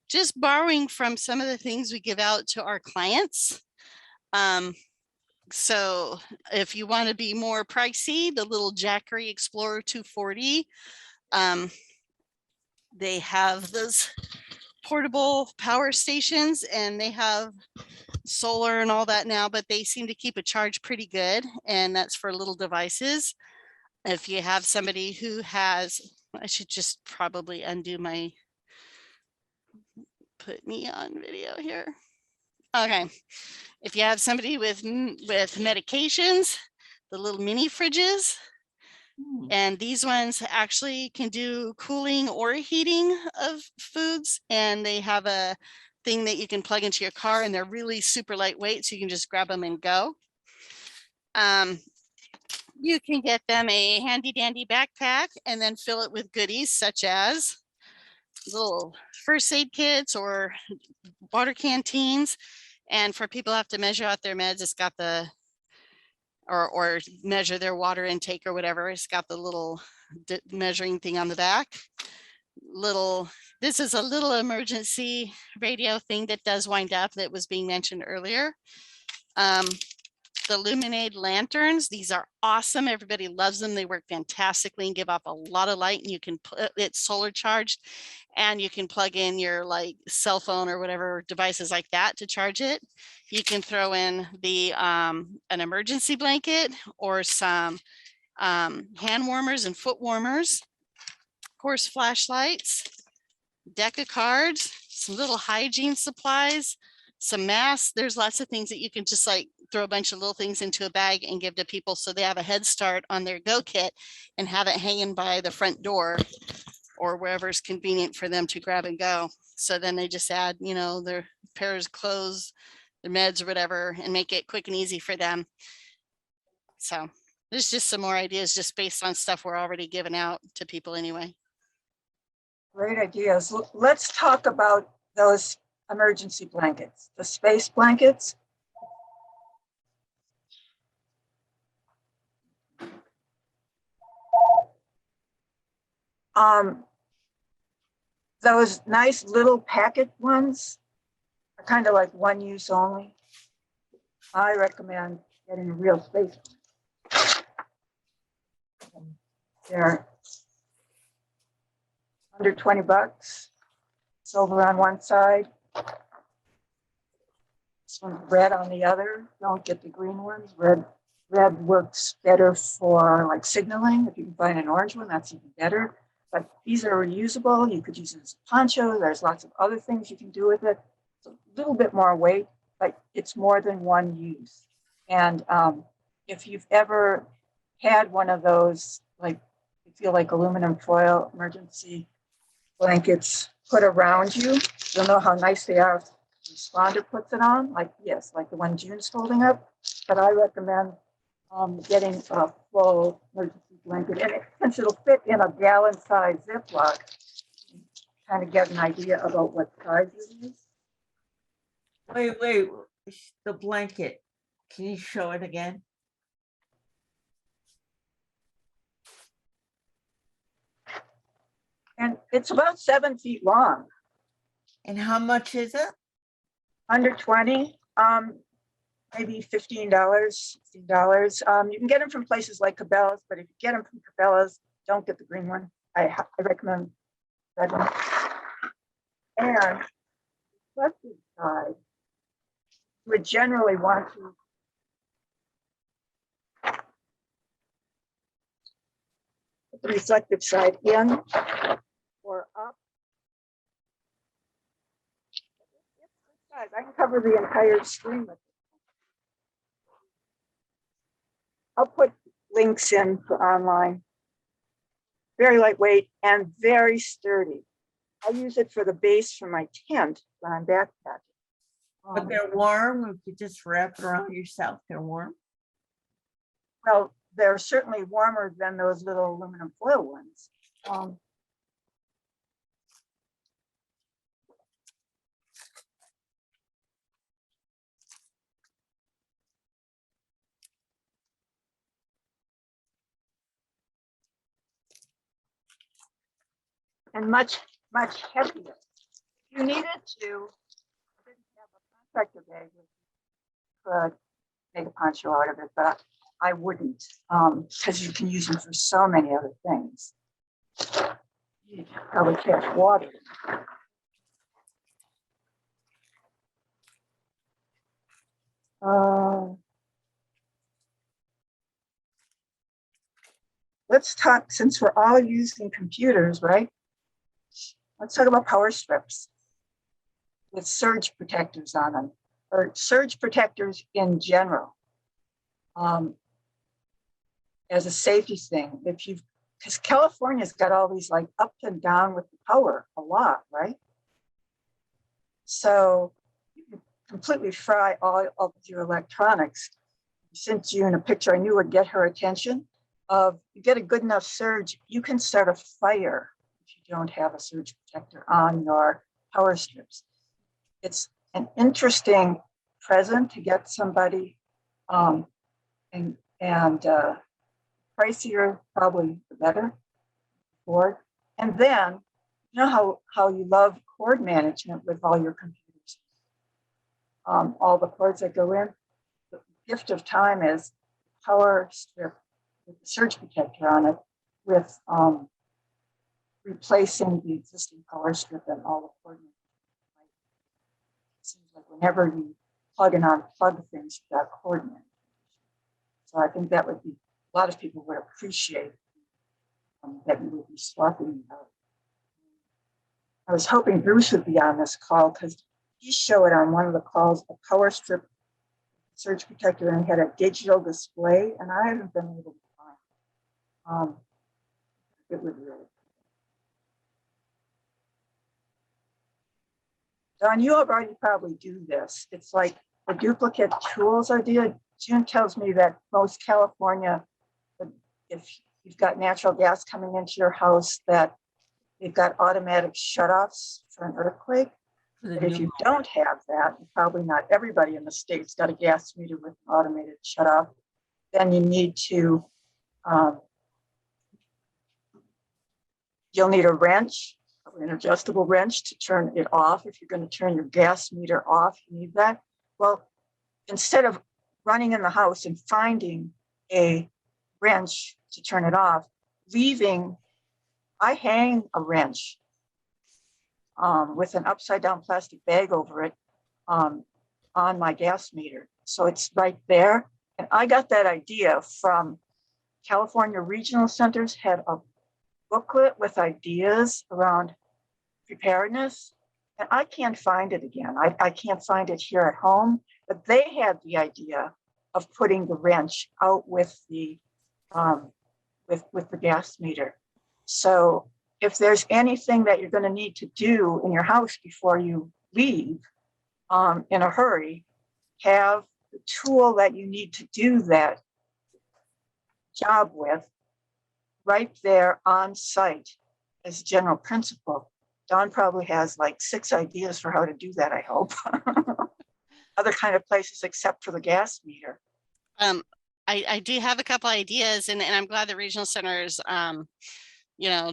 just borrowing from some of the things we give out to our clients. So if you want to be more pricey, the little Jackery Explorer 240, they have those portable power stations and they have solar and all that now, but they seem to keep a charge pretty good. And that's for little devices. If you have somebody who has, I should just probably undo my, put me on video here. Okay. If you have somebody with medications, the little mini fridges, and these ones actually can do cooling or heating of foods. And they have a thing that you can plug into your car and they're really super lightweight. So you can just grab them and go. You can get them a handy dandy backpack and then fill it with goodies such as little first aid kits or water canteens. And for people who have to measure out their meds, it's got the, or measure their water intake or whatever. It's got the little measuring thing on the back. This is a little emergency radio thing that does wind up that was being mentioned earlier. The Luminade lanterns, these are awesome. Everybody loves them. They work fantastically and give off a lot of light, and you can put it's solar charged and you can plug in your like cell phone or whatever devices like that to charge it. You can throw in the an emergency blanket or some hand warmers and foot warmers, of course, flashlights, deck of cards, some little hygiene supplies, some masks. There's lots of things that you can just like throw a bunch of little things into a bag and give to people so they have a head start on their go kit and have it hanging by the front door or wherever is convenient for them to grab and go. So then they just add, you know, their pairs of clothes, their meds or whatever, and make it quick and easy for them. So there's just some more ideas just based on stuff we're already giving out to people anyway. Great ideas. Let's talk about those emergency blankets, the space blankets. Those nice little packet ones are kind of like one use only. I recommend getting a real space. They're under 20 bucks. Silver on one side. This one's red on the other. Don't get the green ones. Red works better for like signaling. If you can find an orange one, that's even better. But these are reusable. You could use it as a poncho. There's lots of other things you can do with it. It's a little bit more weight, but it's more than one use. And if you've ever had one of those, like you feel like aluminum foil emergency blankets put around you, you'll know how nice they are. Responder puts it on, like yes, like the one June's holding up. But I recommend getting a full emergency blanket, and since it'll fit in a gallon-size Ziploc, kind of get an idea about what size it is. Wait, the blanket. Can you show it again? And it's about 7 feet long, And how much is it? under 20, maybe $15, $16. You can get them from places like Cabela's, but if you get them from Cabela's, don't get the green one. I recommend red one. And left side, you would generally want to put the reflective side in or up. I can cover the entire screen with it. I'll put links in for online. Very lightweight and very sturdy. I use it for the base for my tent when I'm backpacking. But they're warm. If you just wrap it around yourself, they're warm. Well, they're certainly warmer than those little aluminum foil ones. And much heavier. You needed to, I didn't have a contractor bag, could make a poncho out of it, but I wouldn't, because you can use them for so many other things. You probably catch water. Let's talk, since we're all using computers, right? Let's talk about power strips with surge protectors on them, or surge protectors in general. As a safety thing, if you've, because California's got all these like up and down with the power a lot, right? So you can completely fry all of your electronics. I sent June a picture I knew would get her attention of, you get a good enough surge, you can start a fire if you don't have a surge protector on your power strips. It's an interesting present to get somebody, and pricier, probably the better board. And then, you know how you love cord management with all your computers, all the cords that go in. The gift of time is power strip with the surge protector on it, with replacing the existing power strip and all the cord management. It seems like whenever you plug and unplug things, you've got cord management. So I think that would be, a lot of people would appreciate that you would be swapping out. I was hoping Bruce would be on this call because he showed on one of the calls a power strip surge protector and had a digital display, and I haven't been able to find. It would really. Don, you already probably do this. It's like the duplicate tools idea. June tells me that most California, if you've got natural gas coming into your house, that they've got automatic shutoffs for an earthquake. For the But if new you don't have that, and probably not everybody in the state's got a gas meter with an automated shut off, then you need to, you'll need a wrench, an adjustable wrench to turn it off. If you're going to turn your gas meter off, you need that. Well, instead of running in the house and finding a wrench to turn it off, I hang a wrench with an upside down plastic bag over it on my gas meter. So it's right there. And I got that idea from California Regional Centers had a booklet with ideas around preparedness. And I can't find it again. I can't find it here at home, but they had the idea of putting the wrench out with the gas meter. So if there's anything that you're going to need to do in your house before you leave in a hurry, have the tool that you need to do that job with right there on site as general principle. Don probably has like 6 ideas for how to do that, I hope. Other kind of places except for the gas meter. I do have a couple ideas, and I'm glad the regional centers,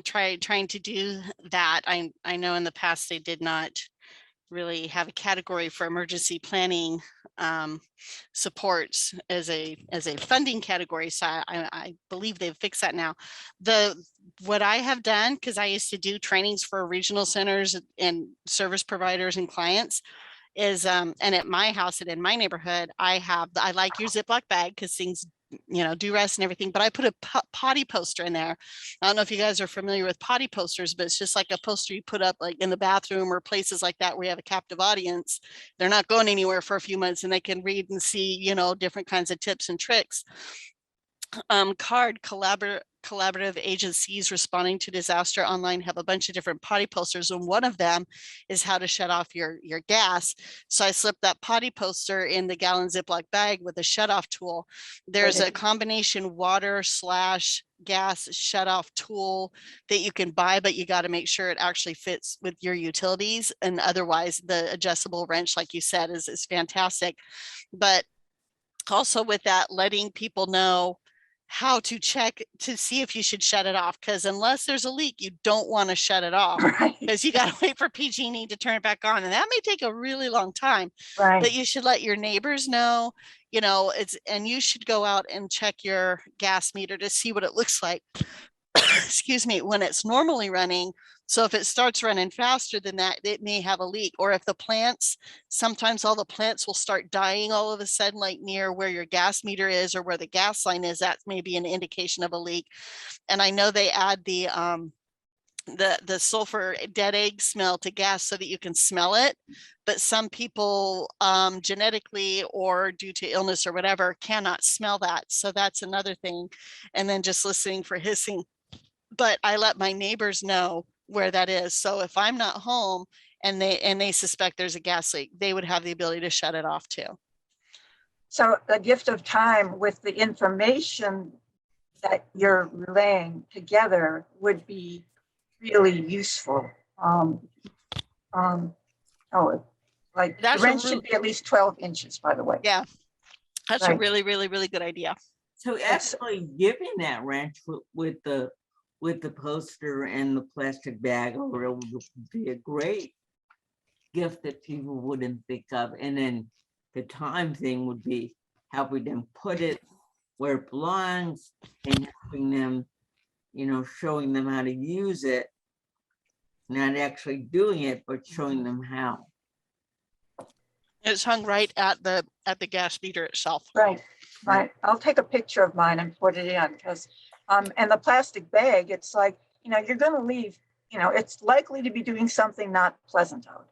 trying to do that. I know in the past they did not really have a category for emergency planning supports as a funding category. So I believe they've fixed that now. What I have done, because I used to do trainings for regional centers and service providers and clients, is and at my house and in my neighborhood, I like your Ziploc bag because things do rest and everything, but I put a potty poster in there. I don't know if you guys are familiar with potty posters, but it's just like a poster you put up like in the bathroom or places like that where you have a captive audience. They're not going anywhere for a few months and they can read and see, different kinds of tips and tricks. Collaborative agencies responding to disaster online have a bunch of different potty posters, and one of them is how to shut off your gas. So I slipped that potty poster in the gallon Ziploc bag with a shut off tool. There's a combination water / gas shut off tool that you can buy, but you got to make sure it actually fits with your utilities, and otherwise the adjustable wrench, like you said, is fantastic. But also with that, letting people know how to check to see if you should shut it off, because unless there's a leak, you don't want to shut it off, Right. because you got to wait for PG&E to turn it back on, and that may take a really long time. Right. But you should let your neighbors know, and you should go out and check your gas meter to see what it looks like excuse me, when it's normally running. So if it starts running faster than that, it may have a leak. Or if the plants, sometimes all the plants will start dying all of a sudden, like near where your gas meter is or where the gas line is, that may be an indication of a leak. And I know they add the sulfur dead egg smell to gas so that you can smell it, but some people genetically or due to illness or whatever cannot smell that. So that's another thing. And then just listening for hissing. But I let my neighbors know where that is. So if I'm not home and they suspect there's a gas leak, they would have the ability to shut it off too. So a gift of time with the information that you're relaying together would be really useful. Like the That's wrench should be at least 12 inches, by the way. Yeah, that's a Right. really, really, really good idea. So actually giving that wrench with the poster and the plastic bag over it would be a great gift that people wouldn't think of. And then the time thing would be helping them put it where it belongs and helping them, showing them how to use it. Not actually doing it, but showing them how. It's hung right at the gas meter itself. Right. I'll take a picture of mine and put it in because, and the plastic bag, it's like, you're going to leave, it's likely to be doing something not pleasant out.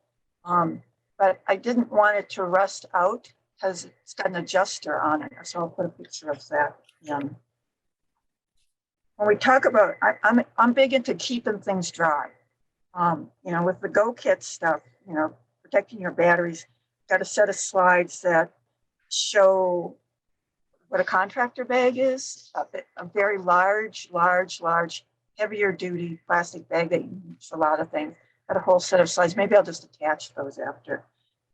But I didn't want it to rust out because it's got an adjuster on it. So I'll put a picture of that. When we talk about, I'm big into keeping things dry. With the Go Kit stuff, protecting your batteries, got a set of slides that show what a contractor bag is, a very large, heavier duty plastic bag that you use for a lot of things. had a whole set of slides. Maybe I'll just attach those after.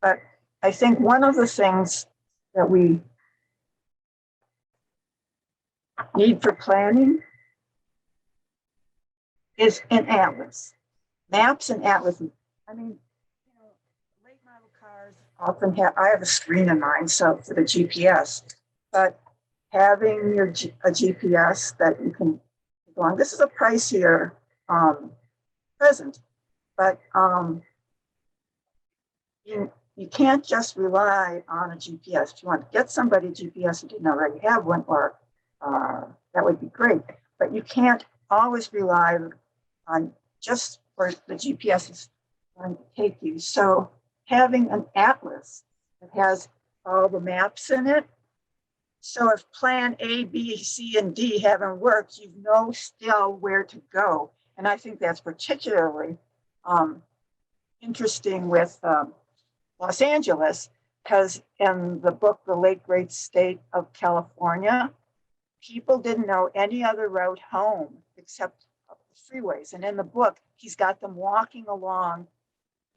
But I think one of the things that we need for planning is an atlas. Maps and atlases. I mean, you know, late model cars often have, I have a screen in mine, so for the GPS, but having your a GPS that you can go on, this is a pricier present, but you can't just rely on a GPS. If you want to get somebody a GPS who didn't already have one, or that would be great, but you can't always rely on just where the GPS is going to take you. So having an atlas that has all the maps in it, so if plan A, B, C, and D haven't worked, you know still where to go. And I think that's particularly interesting with Los Angeles, because in the book, The Late Great State of California, people didn't know any other route home except the freeways. And in the book, he's got them walking along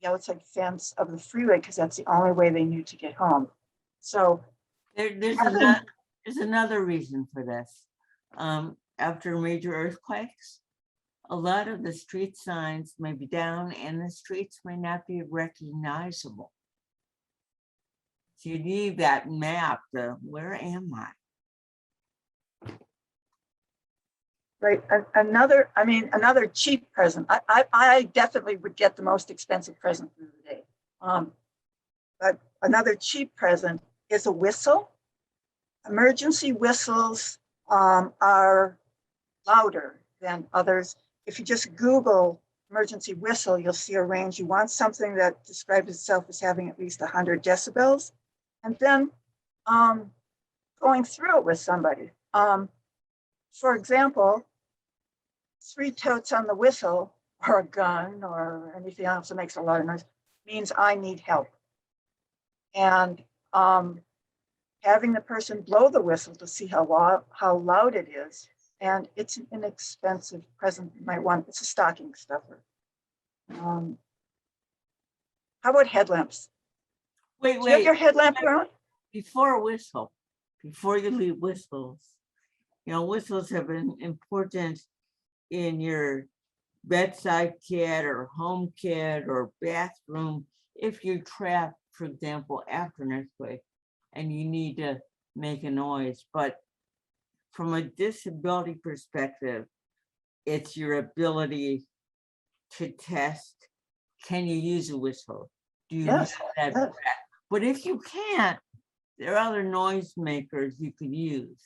the outside fence of the freeway because that's the only way they knew to get home. So there's another reason for this. After major earthquakes, a lot of the street signs may be down and the streets may not be recognizable. So you need that map to where am I? right, another cheap present. I definitely would get the most expensive present for the day. But another cheap present is a whistle. Emergency whistles are louder than others. If you just Google emergency whistle, you'll see a range. You want something that describes itself as having at least 100 decibels. And then going through it with somebody. For example, 3 totes on the whistle, or a gun, or anything else that makes a lot of noise, means I need help. And having the person blow the whistle to see how loud it is, and it's an inexpensive present. You might want, it's a stocking stuffer. How about headlamps? Wait, Do you have your headlamp around? before a whistle, before you leave whistles, you know, whistles have been important in your bedside kit or home kit or bathroom. If you're trapped, for example, after an earthquake and you need to make a noise, but from a disability perspective, it's your ability to test, can you use a whistle? Do you Yes, have that yes. breath? But if you can't, there are other noise makers you could use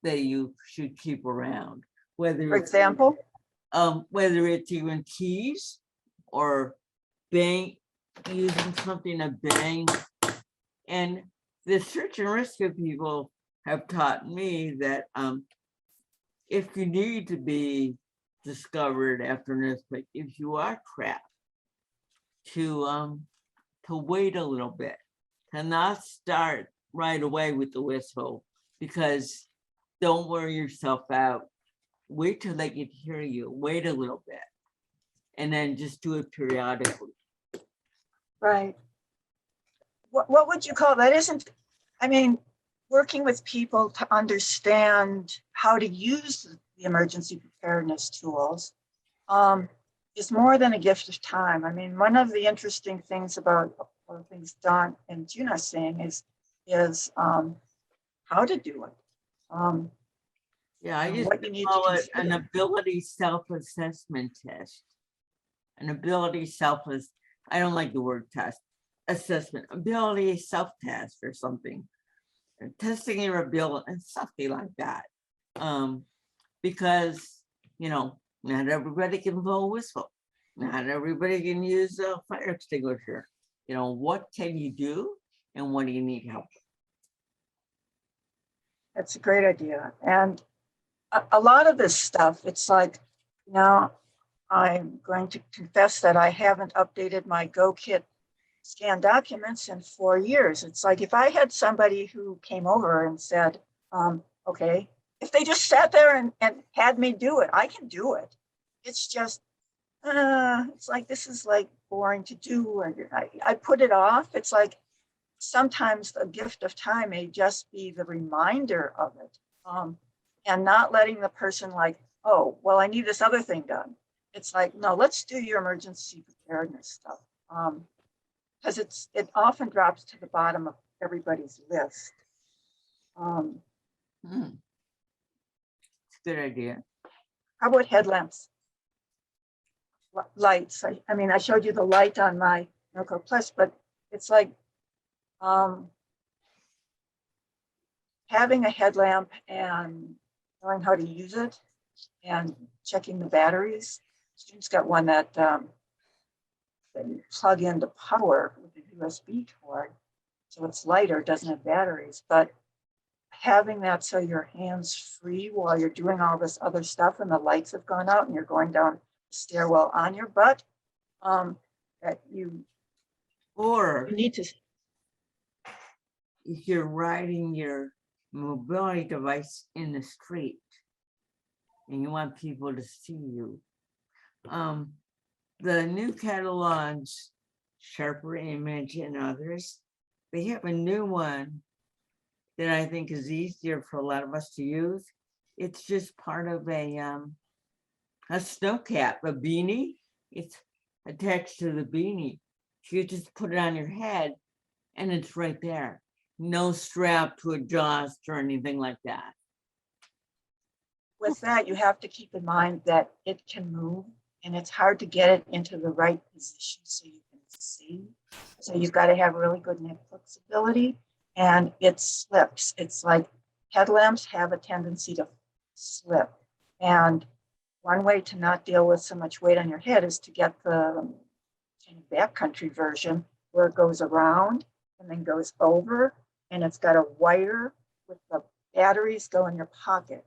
that you should keep around. Whether For example, whether it's even keys or bang, using something to bang. And the search and rescue people have taught me that if you need to be discovered after an earthquake, if you are trapped, to wait a little bit, to not start right away with the whistle, because don't wear yourself out. Wait till they can hear you, wait a little bit, and then just do it periodically. right. What would you call that? Isn't, I mean, working with people to understand how to use the emergency preparedness tools is more than a gift of time. I mean, one of the interesting things about one of the things Don and Gina are saying is how to do it. Yeah, I And just what you need to call it an consider. ability self-assessment test. An ability I don't like the word test, assessment, ability self-test or something. Testing your ability and something like that. Because, you know, not everybody can blow a whistle. Not everybody can use a fire extinguisher. You know, what can you do and what do you need help with? That's a great idea. And a lot of this stuff, it's like, now I'm going to confess that I haven't updated my GoKit scan documents in 4 years. It's like if I had somebody who came over and said, okay, if they just sat there and had me do it, I can do it. It's just it's like, this is like boring to do, and I put it off. It's like, sometimes the gift of time may just be the reminder of it. And not letting the person like, oh, well, I need this other thing done. It's like, no, let's do your emergency preparedness stuff. Because it often drops to the bottom of everybody's list. Hmm. It's a good idea. How about headlamps? Lights. I mean, I showed you the light on my Norco Plus, but it's like having a headlamp and knowing how to use it and checking the batteries. Students got one that you plug into power with a USB cord, so it's lighter, doesn't have batteries, but having that so your hands free while you're doing all this other stuff and the lights have gone out and you're going down the stairwell on your butt, that you Or need to. if you're riding your mobility device in the street and you want people to see you, the new catalogs, Sharper Image and others, they have a new one that I think is easier for a lot of us to use. It's just part of a snow cap, a beanie. It's attached to the beanie. You just put it on your head and it's right there. No strap to adjust or anything like that. With that, you have to keep in mind that it can move and it's hard to get it into the right position so you can see. So you've got to have really good neck flexibility, and it slips. It's like headlamps have a tendency to slip. And one way to not deal with so much weight on your head is to get the kind of backcountry version where it goes around and then goes over, and it's got a wire with the batteries go in your pocket.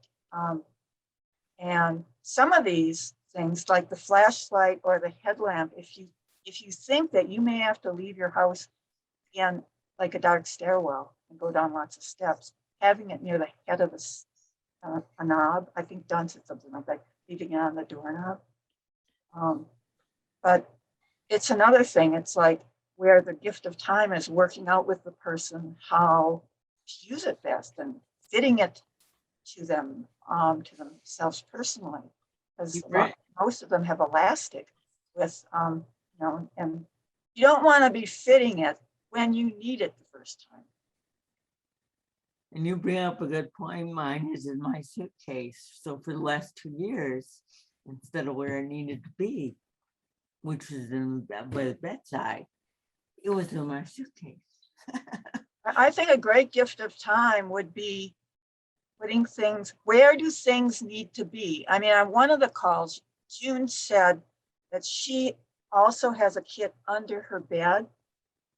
And some of these things, like the flashlight or the headlamp, if you think that you may have to leave your house in like a dark stairwell and go down lots of steps, having it near the head of a knob, I think Don said something like that, leaving it on the doorknob. But it's another thing. It's like where the gift of time is working out with the person how to use it best and fitting it to themselves personally, because Right. most of them have elastic with, and you don't want to be fitting it when you need it the first time. And you bring up a good point. Mine is in my suitcase. So for the last 2 years, instead of where it needed to be, which was by the bedside, it was in my suitcase. I think a great gift of time would be putting things, where do things need to be? I mean, on one of the calls, June said that she also has a kit under her bed.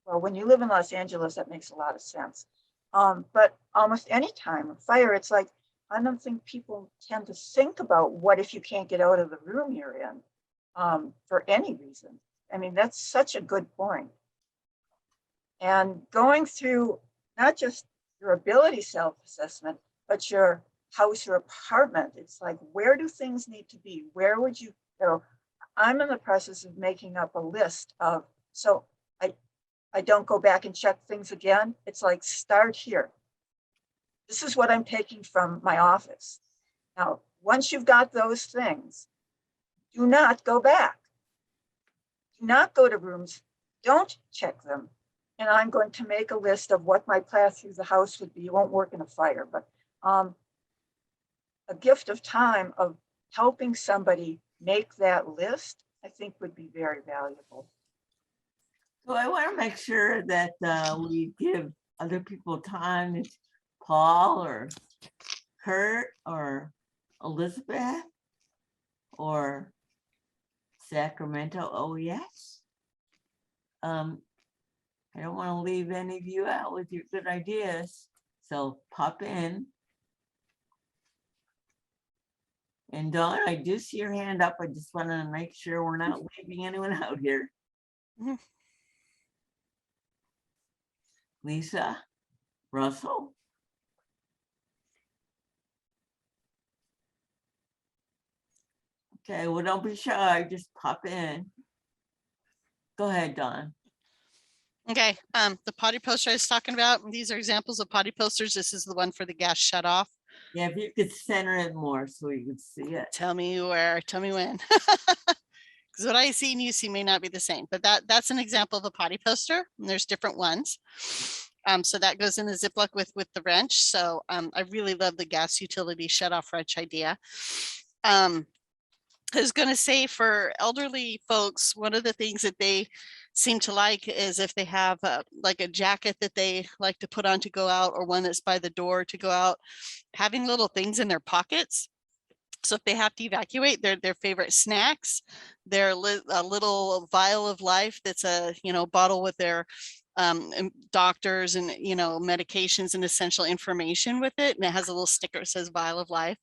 Well, when you live in Los Angeles, that makes a lot of sense. But almost any time of fire, it's like, I don't think people tend to think about what if you can't get out of the room you're in for any reason. I mean, that's such a good point. And going through not just your ability self-assessment, but your house or apartment, it's like, where do things need to be? Where would you go? I'm in the process of making up a list of, so I don't go back and check things again. It's like, start here. This is what I'm taking from my office. Now, once you've got those things, do not go back. Do not go to rooms. Don't check them. And I'm going to make a list of what my path through the house would be. It won't work in a fire, but a gift of time of helping somebody make that list, I think would be very valuable. So I want to make sure that we give other people time. It's Paul or Kurt or Elizabeth or Sacramento OES. I don't want to leave any of you out with your good ideas, so pop in. And Dawn, I do see your hand up. I just want to make sure we're not leaving anyone out here. Mhm. Lisa, Russell. Okay, well, don't be shy, just pop in. Go ahead, Don. Okay, the potty poster I was talking about, these are examples of potty posters. This is the one for the gas shut off. Yeah, if you could center it more so you could see it. Tell me where, tell me when. Because what I see and you see may not be the same, but that's an example of a potty poster, and there's different ones. So that goes in the Ziploc with the wrench. So I really love the gas utility shut off wrench idea. I was going to say for elderly folks, one of the things that they seem to like is if they have like a jacket that they like to put on to go out, or one that's by the door to go out, having little things in their pockets. So if they have to evacuate their favorite snacks, a little vial of life that's a, bottle with their doctors and, medications and essential information with it. And it has a little sticker that says vial of life.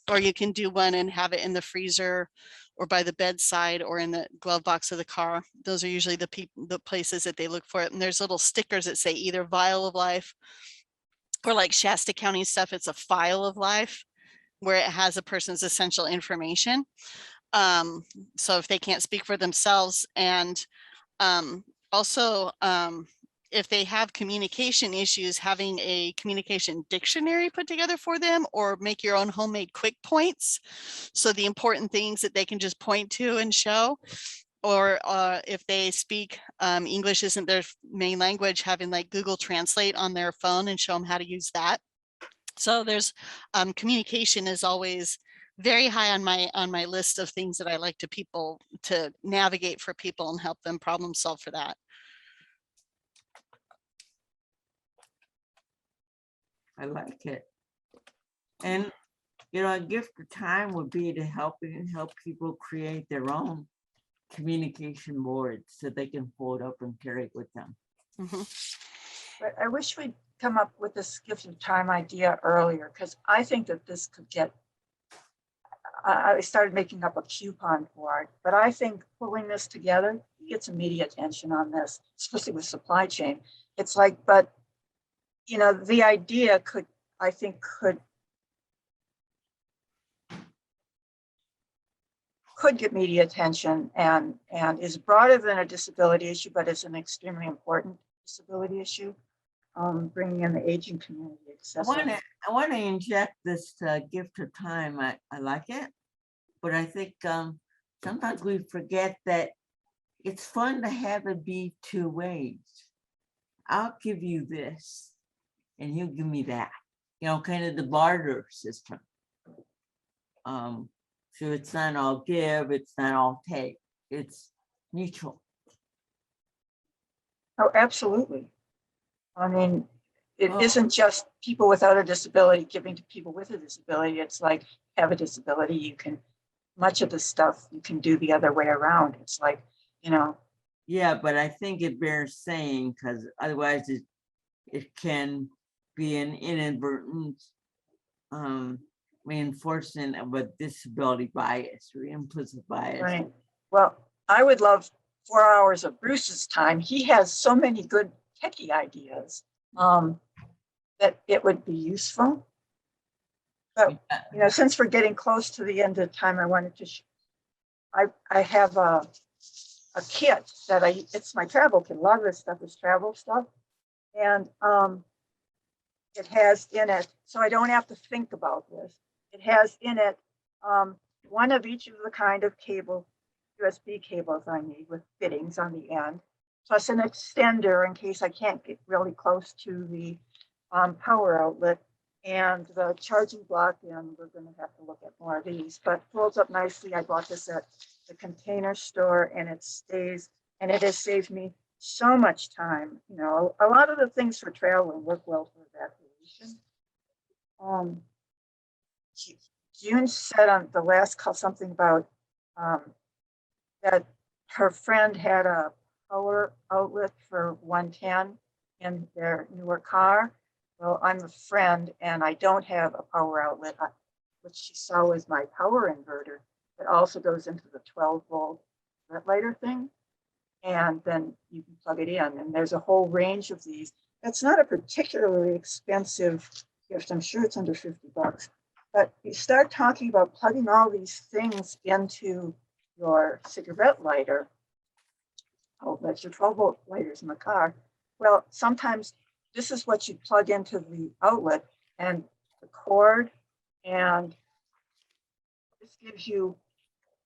Or you can do one and have it in the freezer or by the bedside or in the glove box of the car. Those are usually the places that they look for it. And there's little stickers that say either vial of life, or like Shasta County stuff, it's a file of life, where it has a person's essential information. So if they can't speak for themselves, and also if they have communication issues, having a communication dictionary put together for them, or make your own homemade quick points. So the important things that they can just point to and show, or if they speak English isn't their main language, having like Google Translate on their phone and show them how to use that. So there's communication is always very high on my list of things that I like to navigate for people and help them problem solve for that. I like it. And, a gift of time would be to help people create their own communication boards so they can fold up and carry it with them. Mhm. But I wish we'd come up with this gift of time idea earlier, because I think that this could get, I started making up a coupon for it, but I think pulling this together gets immediate attention on this, especially with supply chain. It's like, but the idea could get media attention and is broader than a disability issue, but it's an extremely important disability issue. Bringing in the aging community. I want to inject this gift of time. I like it, but I think sometimes we forget that it's fun to have it be two ways. I'll give you this and you give me that, kind of the barter system. So it's not all give, it's not all take, it's mutual. Oh, absolutely. I mean, it Oh. isn't just people without a disability giving to people with a disability. It's like, have a disability, much of the stuff you can do the other way around. It's like, Yeah, but I think it bears saying, because otherwise it can be an inadvertent reinforcement of a disability bias or implicit bias. right. Well, I would love 4 hours of Bruce's time. He has so many good techie ideas that it would be useful. But since we're getting close to the end of time, I wanted to I have a kit that it's my travel kit. A lot of this stuff is travel stuff, and it has in it, so I don't have to think about this. It has in it one of each of the kind of USB cables I need with fittings on the end, plus an extender in case I can't get really close to the power outlet, and the charging block. And we're going to have to look at more of these, but folds up nicely. I bought this at the Container Store, and it stays, and it has saved me so much time. A lot of the things for traveling work well for evacuation. June said on the last call something about that her friend had a power outlet for 110 in their newer car. Well, I'm a friend and I don't have a power outlet. What she saw was my power inverter that also goes into the 12-volt lighter thing. And then you can plug it in, and there's a whole range of these. That's not a particularly expensive gift. I'm sure it's under $50. But you start talking about plugging all these things into your cigarette lighter. Oh, that's your 12-volt lighters in the car. Well, sometimes this is what you plug into the outlet and the cord, and this gives you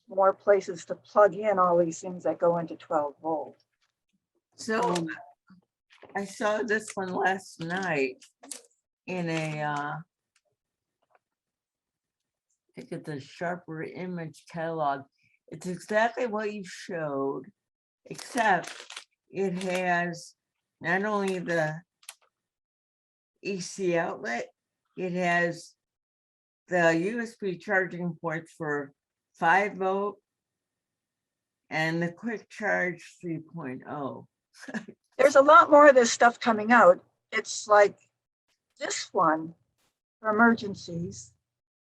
more places to plug in all these things that go into 12 volt. So I saw this one last night in a, I think it's a Sharper Image catalog. It's exactly what you showed, except it has not only the EC outlet, it has the USB charging ports for 5 volt and the quick charge 3.0. There's a lot more of this stuff coming out. It's like this one for emergencies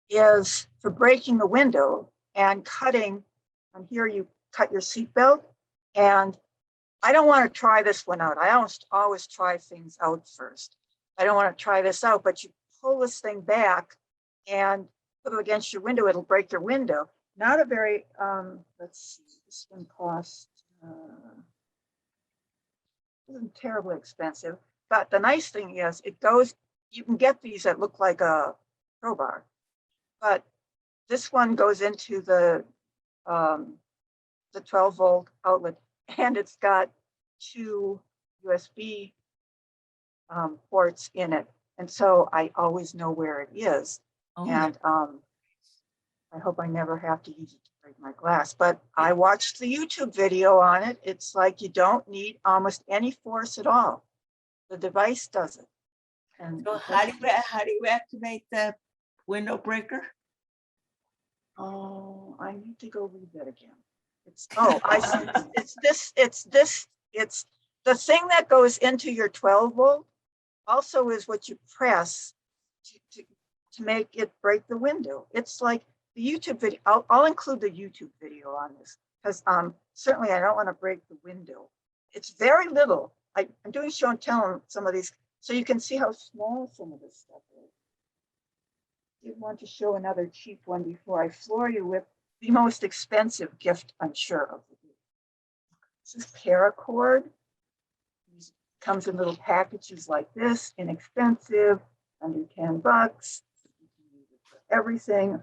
is for breaking the window and cutting. And here you cut your seatbelt. And I don't want to try this one out. I always try things out first. I don't want to try this out, but you pull this thing back and put it against your window, it'll break your window. Not a very, let's see, this one costs, isn't terribly expensive, but the nice thing is it goes, you can get these that look like a crowbar, but this one goes into the 12 volt outlet, and it's got 2 USB ports in it. And so I always know where it is. Oh, And I hope I never have to use it to break my glass, but I watched the YouTube video on it. It's like you don't need almost any force at all. The device does it. And so how do you activate the window breaker? oh, I need to go read that again. It's, oh, I see. It's the thing that goes into your 12 volt also is what you press to make it break the window. It's like the YouTube video. I'll include the YouTube video on this because certainly I don't want to break the window. It's very little. I'm doing show and tell on some of these so you can see how small some of this stuff is. Did want to show another cheap one before I floor you with the most expensive gift, I'm sure, of the year. This is paracord. It comes in little packages like this, inexpensive, under 10 bucks. You can use it for everything.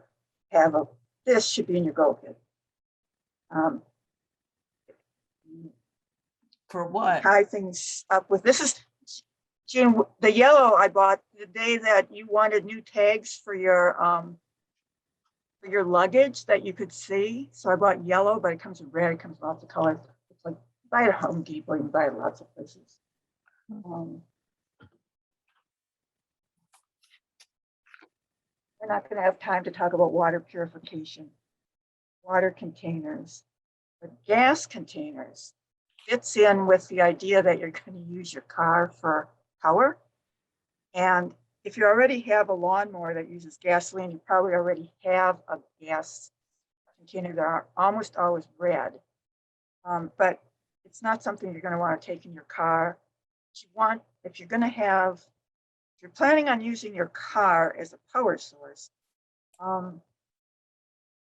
This should be in your go kit. For what? Tie things up with, this is, June, the yellow I bought the day that you wanted new tags for your luggage that you could see. So I bought yellow, but it comes in red, it comes in lots of colors. It's like, buy it at Home Depot, you can buy it at lots of places. We're not going to have time to talk about water purification, water containers, but gas containers fits in with the idea that you're going to use your car for power. And if you already have a lawnmower that uses gasoline, you probably already have a gas container that are almost always red. But it's not something you're going to want to take in your car. If you're planning on using your car as a power source, you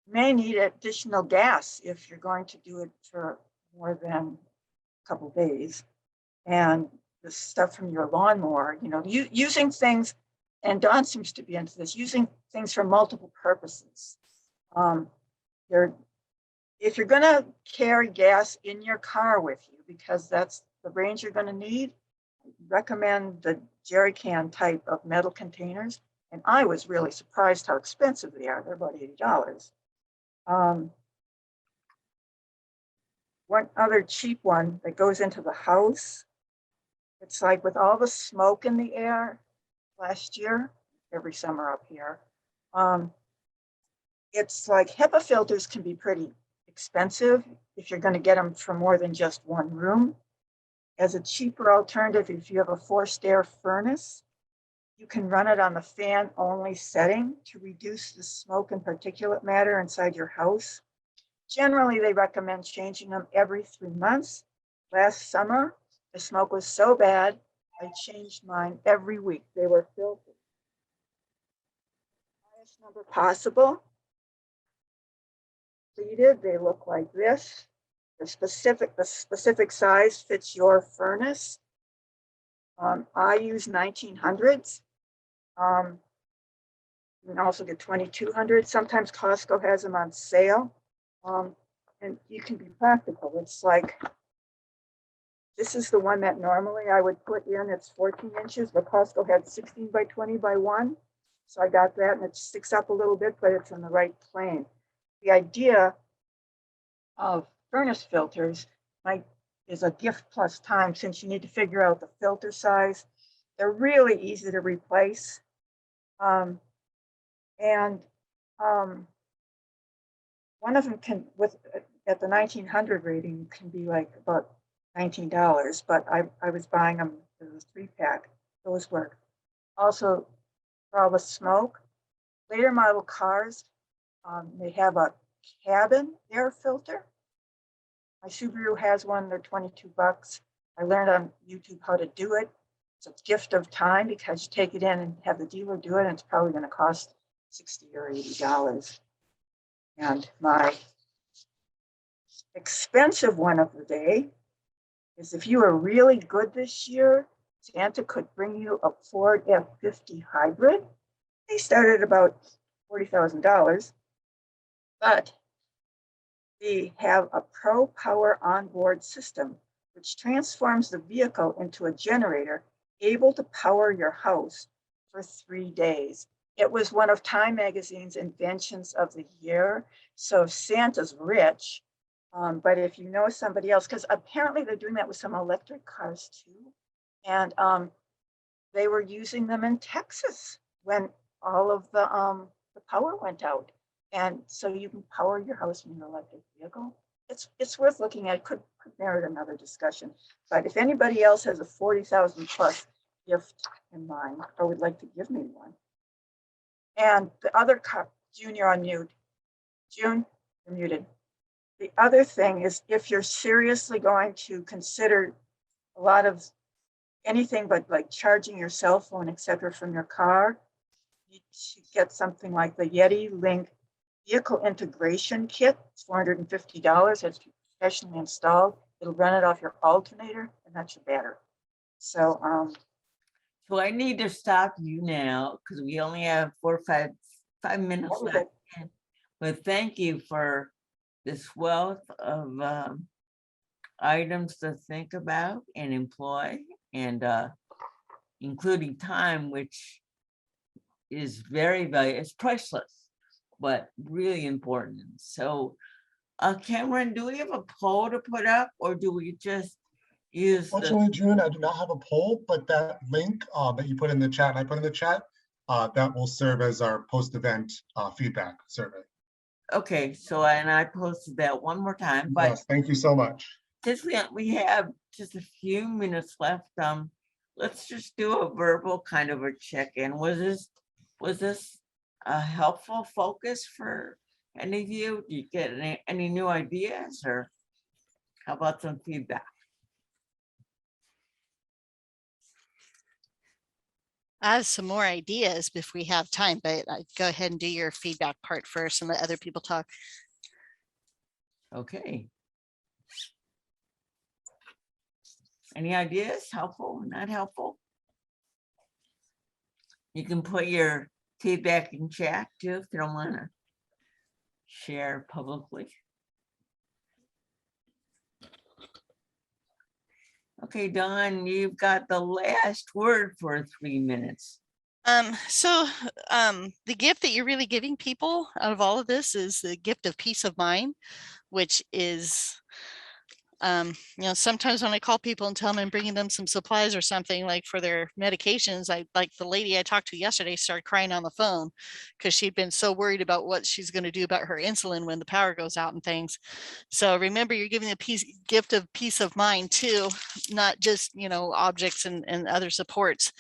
may need additional gas if you're going to do it for more than a couple of days. And the stuff from your lawnmower, using things, and Don seems to be into this, using things for multiple purposes. If you're going to carry gas in your car with you, because that's the range you're going to need, I recommend the jerry can type of metal containers. And I was really surprised how expensive they are. They're about $80. One other cheap one that goes into the house. It's like with all the smoke in the air last year, every summer up here, it's like HEPA filters can be pretty expensive if you're going to get them for more than just one room. As a cheaper alternative, if you have a forced air furnace, you can run it on the fan only setting to reduce the smoke and particulate matter inside your house. Generally, they recommend changing them every 3 months. Last summer, the smoke was so bad, I changed mine every week. They were filtered. largest number possible. Pleated, they look like this. The specific size fits your furnace. I use 1900s. You can also get 2200. Sometimes Costco has them on sale. And you can be practical. It's like, this is the one that normally I would put in. It's 14 inches, but Costco had 16 by 20 by 1. So I got that, and it sticks up a little bit, but it's in the right plane. The idea of furnace filters is a gift plus time, since you need to figure out the filter size. They're really easy to replace. One of them can, at the 1900 rating, can be like about $19, but I was buying them as a 3-pack. Those work. Also, for all the smoke, later model cars, they have a cabin air filter. My Subaru has one. They're $22. I learned on YouTube how to do it. It's a gift of time, because you take it in and have the dealer do it, and it's probably going to cost $60 or $80. And my expensive one of the day is, if you are really good this year, Santa could bring you a Ford F-50 hybrid. They start at about $40,000, but they have a Pro Power onboard system, which transforms the vehicle into a generator able to power your house for 3 days. It was one of Time Magazine's inventions of the year. So Santa's rich, but if you know somebody else, because apparently they're doing that with some electric cars too. And they were using them in Texas when all of the power went out. And so you can power your house with an electric vehicle. It's worth looking at. It could merit another discussion. But if anybody else has a 40,000 plus gift in mind, or would like to give me one. And the other June, you're on mute. June, you're muted. The other thing is, if you're seriously going to consider a lot of anything but like charging your cell phone, etc., from your car, you should get something like the Yeti Link Vehicle Integration Kit. It's $450. It's professionally installed. It'll run it off your alternator, and that's your battery. So, So I need to stop you now, because we only have 4 or 5 minutes that was left. it. But thank you for this wealth of items to think about and employ, and including time, which is very valuable. It's priceless, but really important. So, Cameron, do we have a poll to put up, or do we just use the? Unfortunately, June, I do not have a poll, but that link that you put in the chat, and I put in the chat, that will serve as our post-event feedback survey. Okay, so and I posted that one more time, but Yes, thank you so much. since we have just a few minutes left, let's just do a verbal kind of a check-in. Was this a helpful focus for any of you? Do you get any new ideas, or how about some feedback? I have some more ideas if we have time, but go ahead and do your feedback part first and let other people talk. Okay. Any ideas? Helpful, not helpful? You can put your feedback in chat too if you don't want to share publicly. Okay, Dawn, you've got the last word for 3 minutes. The gift that you're really giving people out of all of this is the gift of peace of mind, which is, sometimes when I call people and tell them I'm bringing them some supplies or something like for their medications, like the lady I talked to yesterday started crying on the phone because she'd been so worried about what she's going to do about her insulin when the power goes out and things. So remember, you're giving a gift of peace of mind too, not just, objects and other supports.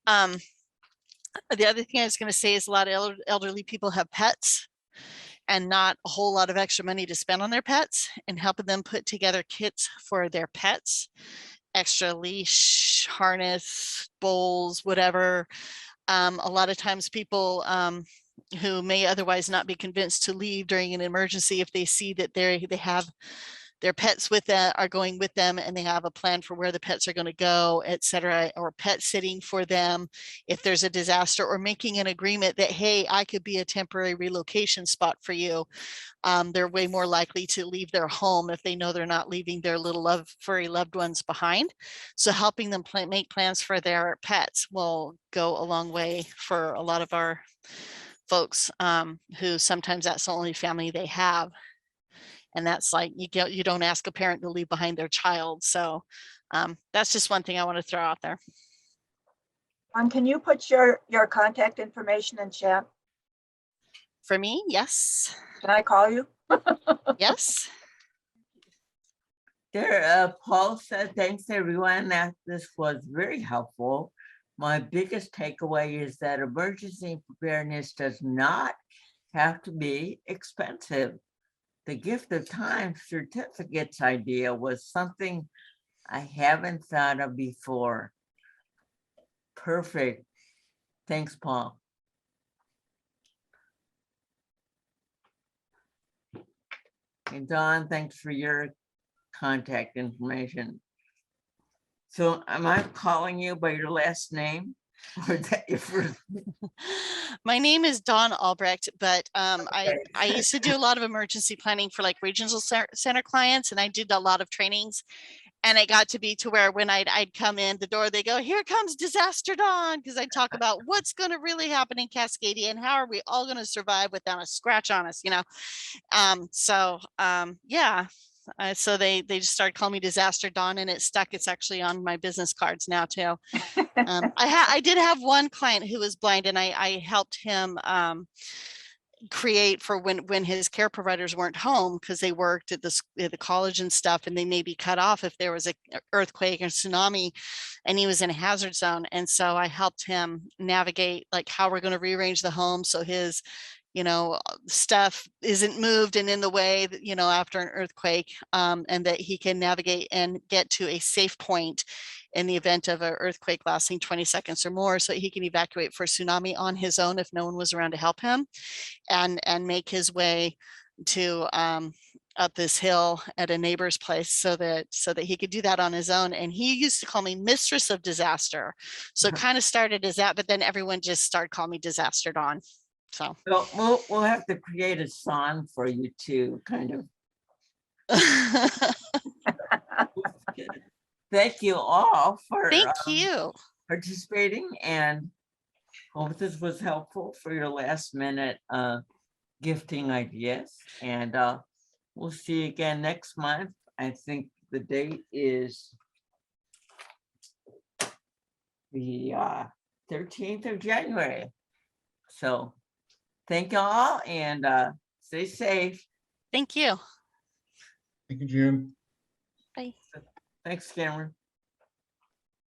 The other thing I was going to say is a lot of elderly people have pets and not a whole lot of extra money to spend on their pets, and helping them put together kits for their pets, extra leash, harness, bowls, whatever. A lot of times people who may otherwise not be convinced to leave during an emergency if they see that they have their pets with them, are going with them, and they have a plan for where the pets are going to go, et cetera, or pet sitting for them if there's a disaster, or making an agreement that, hey, I could be a temporary relocation spot for you. They're way more likely to leave their home if they know they're not leaving their little furry loved ones behind. So helping them make plans for their pets will go a long way for a lot of our folks who sometimes that's the only family they have. And that's like, you don't ask a parent to leave behind their child. So that's just one thing I want to throw out there. Can you put your contact information in chat? For me, yes. Can I call you? Yes. There, Paul said, thanks everyone. That this was very helpful. My biggest takeaway is that emergency preparedness does not have to be expensive. The gift of time certificates idea was something I haven't thought of before. Perfect. Thanks, Paul. And Don, thanks for your contact information. So am I calling you by your last name? Or is that your first? My name is Dawn Albrecht, but I Okay. used to do a lot of emergency planning for like regional center clients, and I did a lot of trainings. And it got to be to where when I'd come in the door, they go, here comes Disaster Dawn, because I talk about what's going to really happen in Cascadia and how are we all going to survive without a scratch on us, you know? Yeah. So they just started calling me Disaster Dawn, and it stuck. It's actually on my business cards now too. I did have one client who was blind, and I helped him create for when his care providers weren't home because they worked at the college and stuff, and they may be cut off if there was a earthquake or tsunami and he was in a hazard zone. And so I helped him navigate like how we're going to rearrange the home so his stuff isn't moved and in the way that, after an earthquake, and that he can navigate and get to a safe point in the event of an earthquake lasting 20 seconds or more, so he can evacuate for tsunami on his own if no one was around to help him, and make his way to up this hill at a neighbor's place so that he could do that on his own. And he used to call me Mistress of Disaster. So it kind of started as that, but then everyone just started calling me Disaster Dawn. So We'll have to create a song for you too, kind of. Thank you all for thank you. participating, and hope this was helpful for your last minute gifting ideas. And we'll see you again next month. I think the date is the 13th of January. So thank you all, and stay safe. Thank you. Thank you, June. Bye. Thanks, Cameron.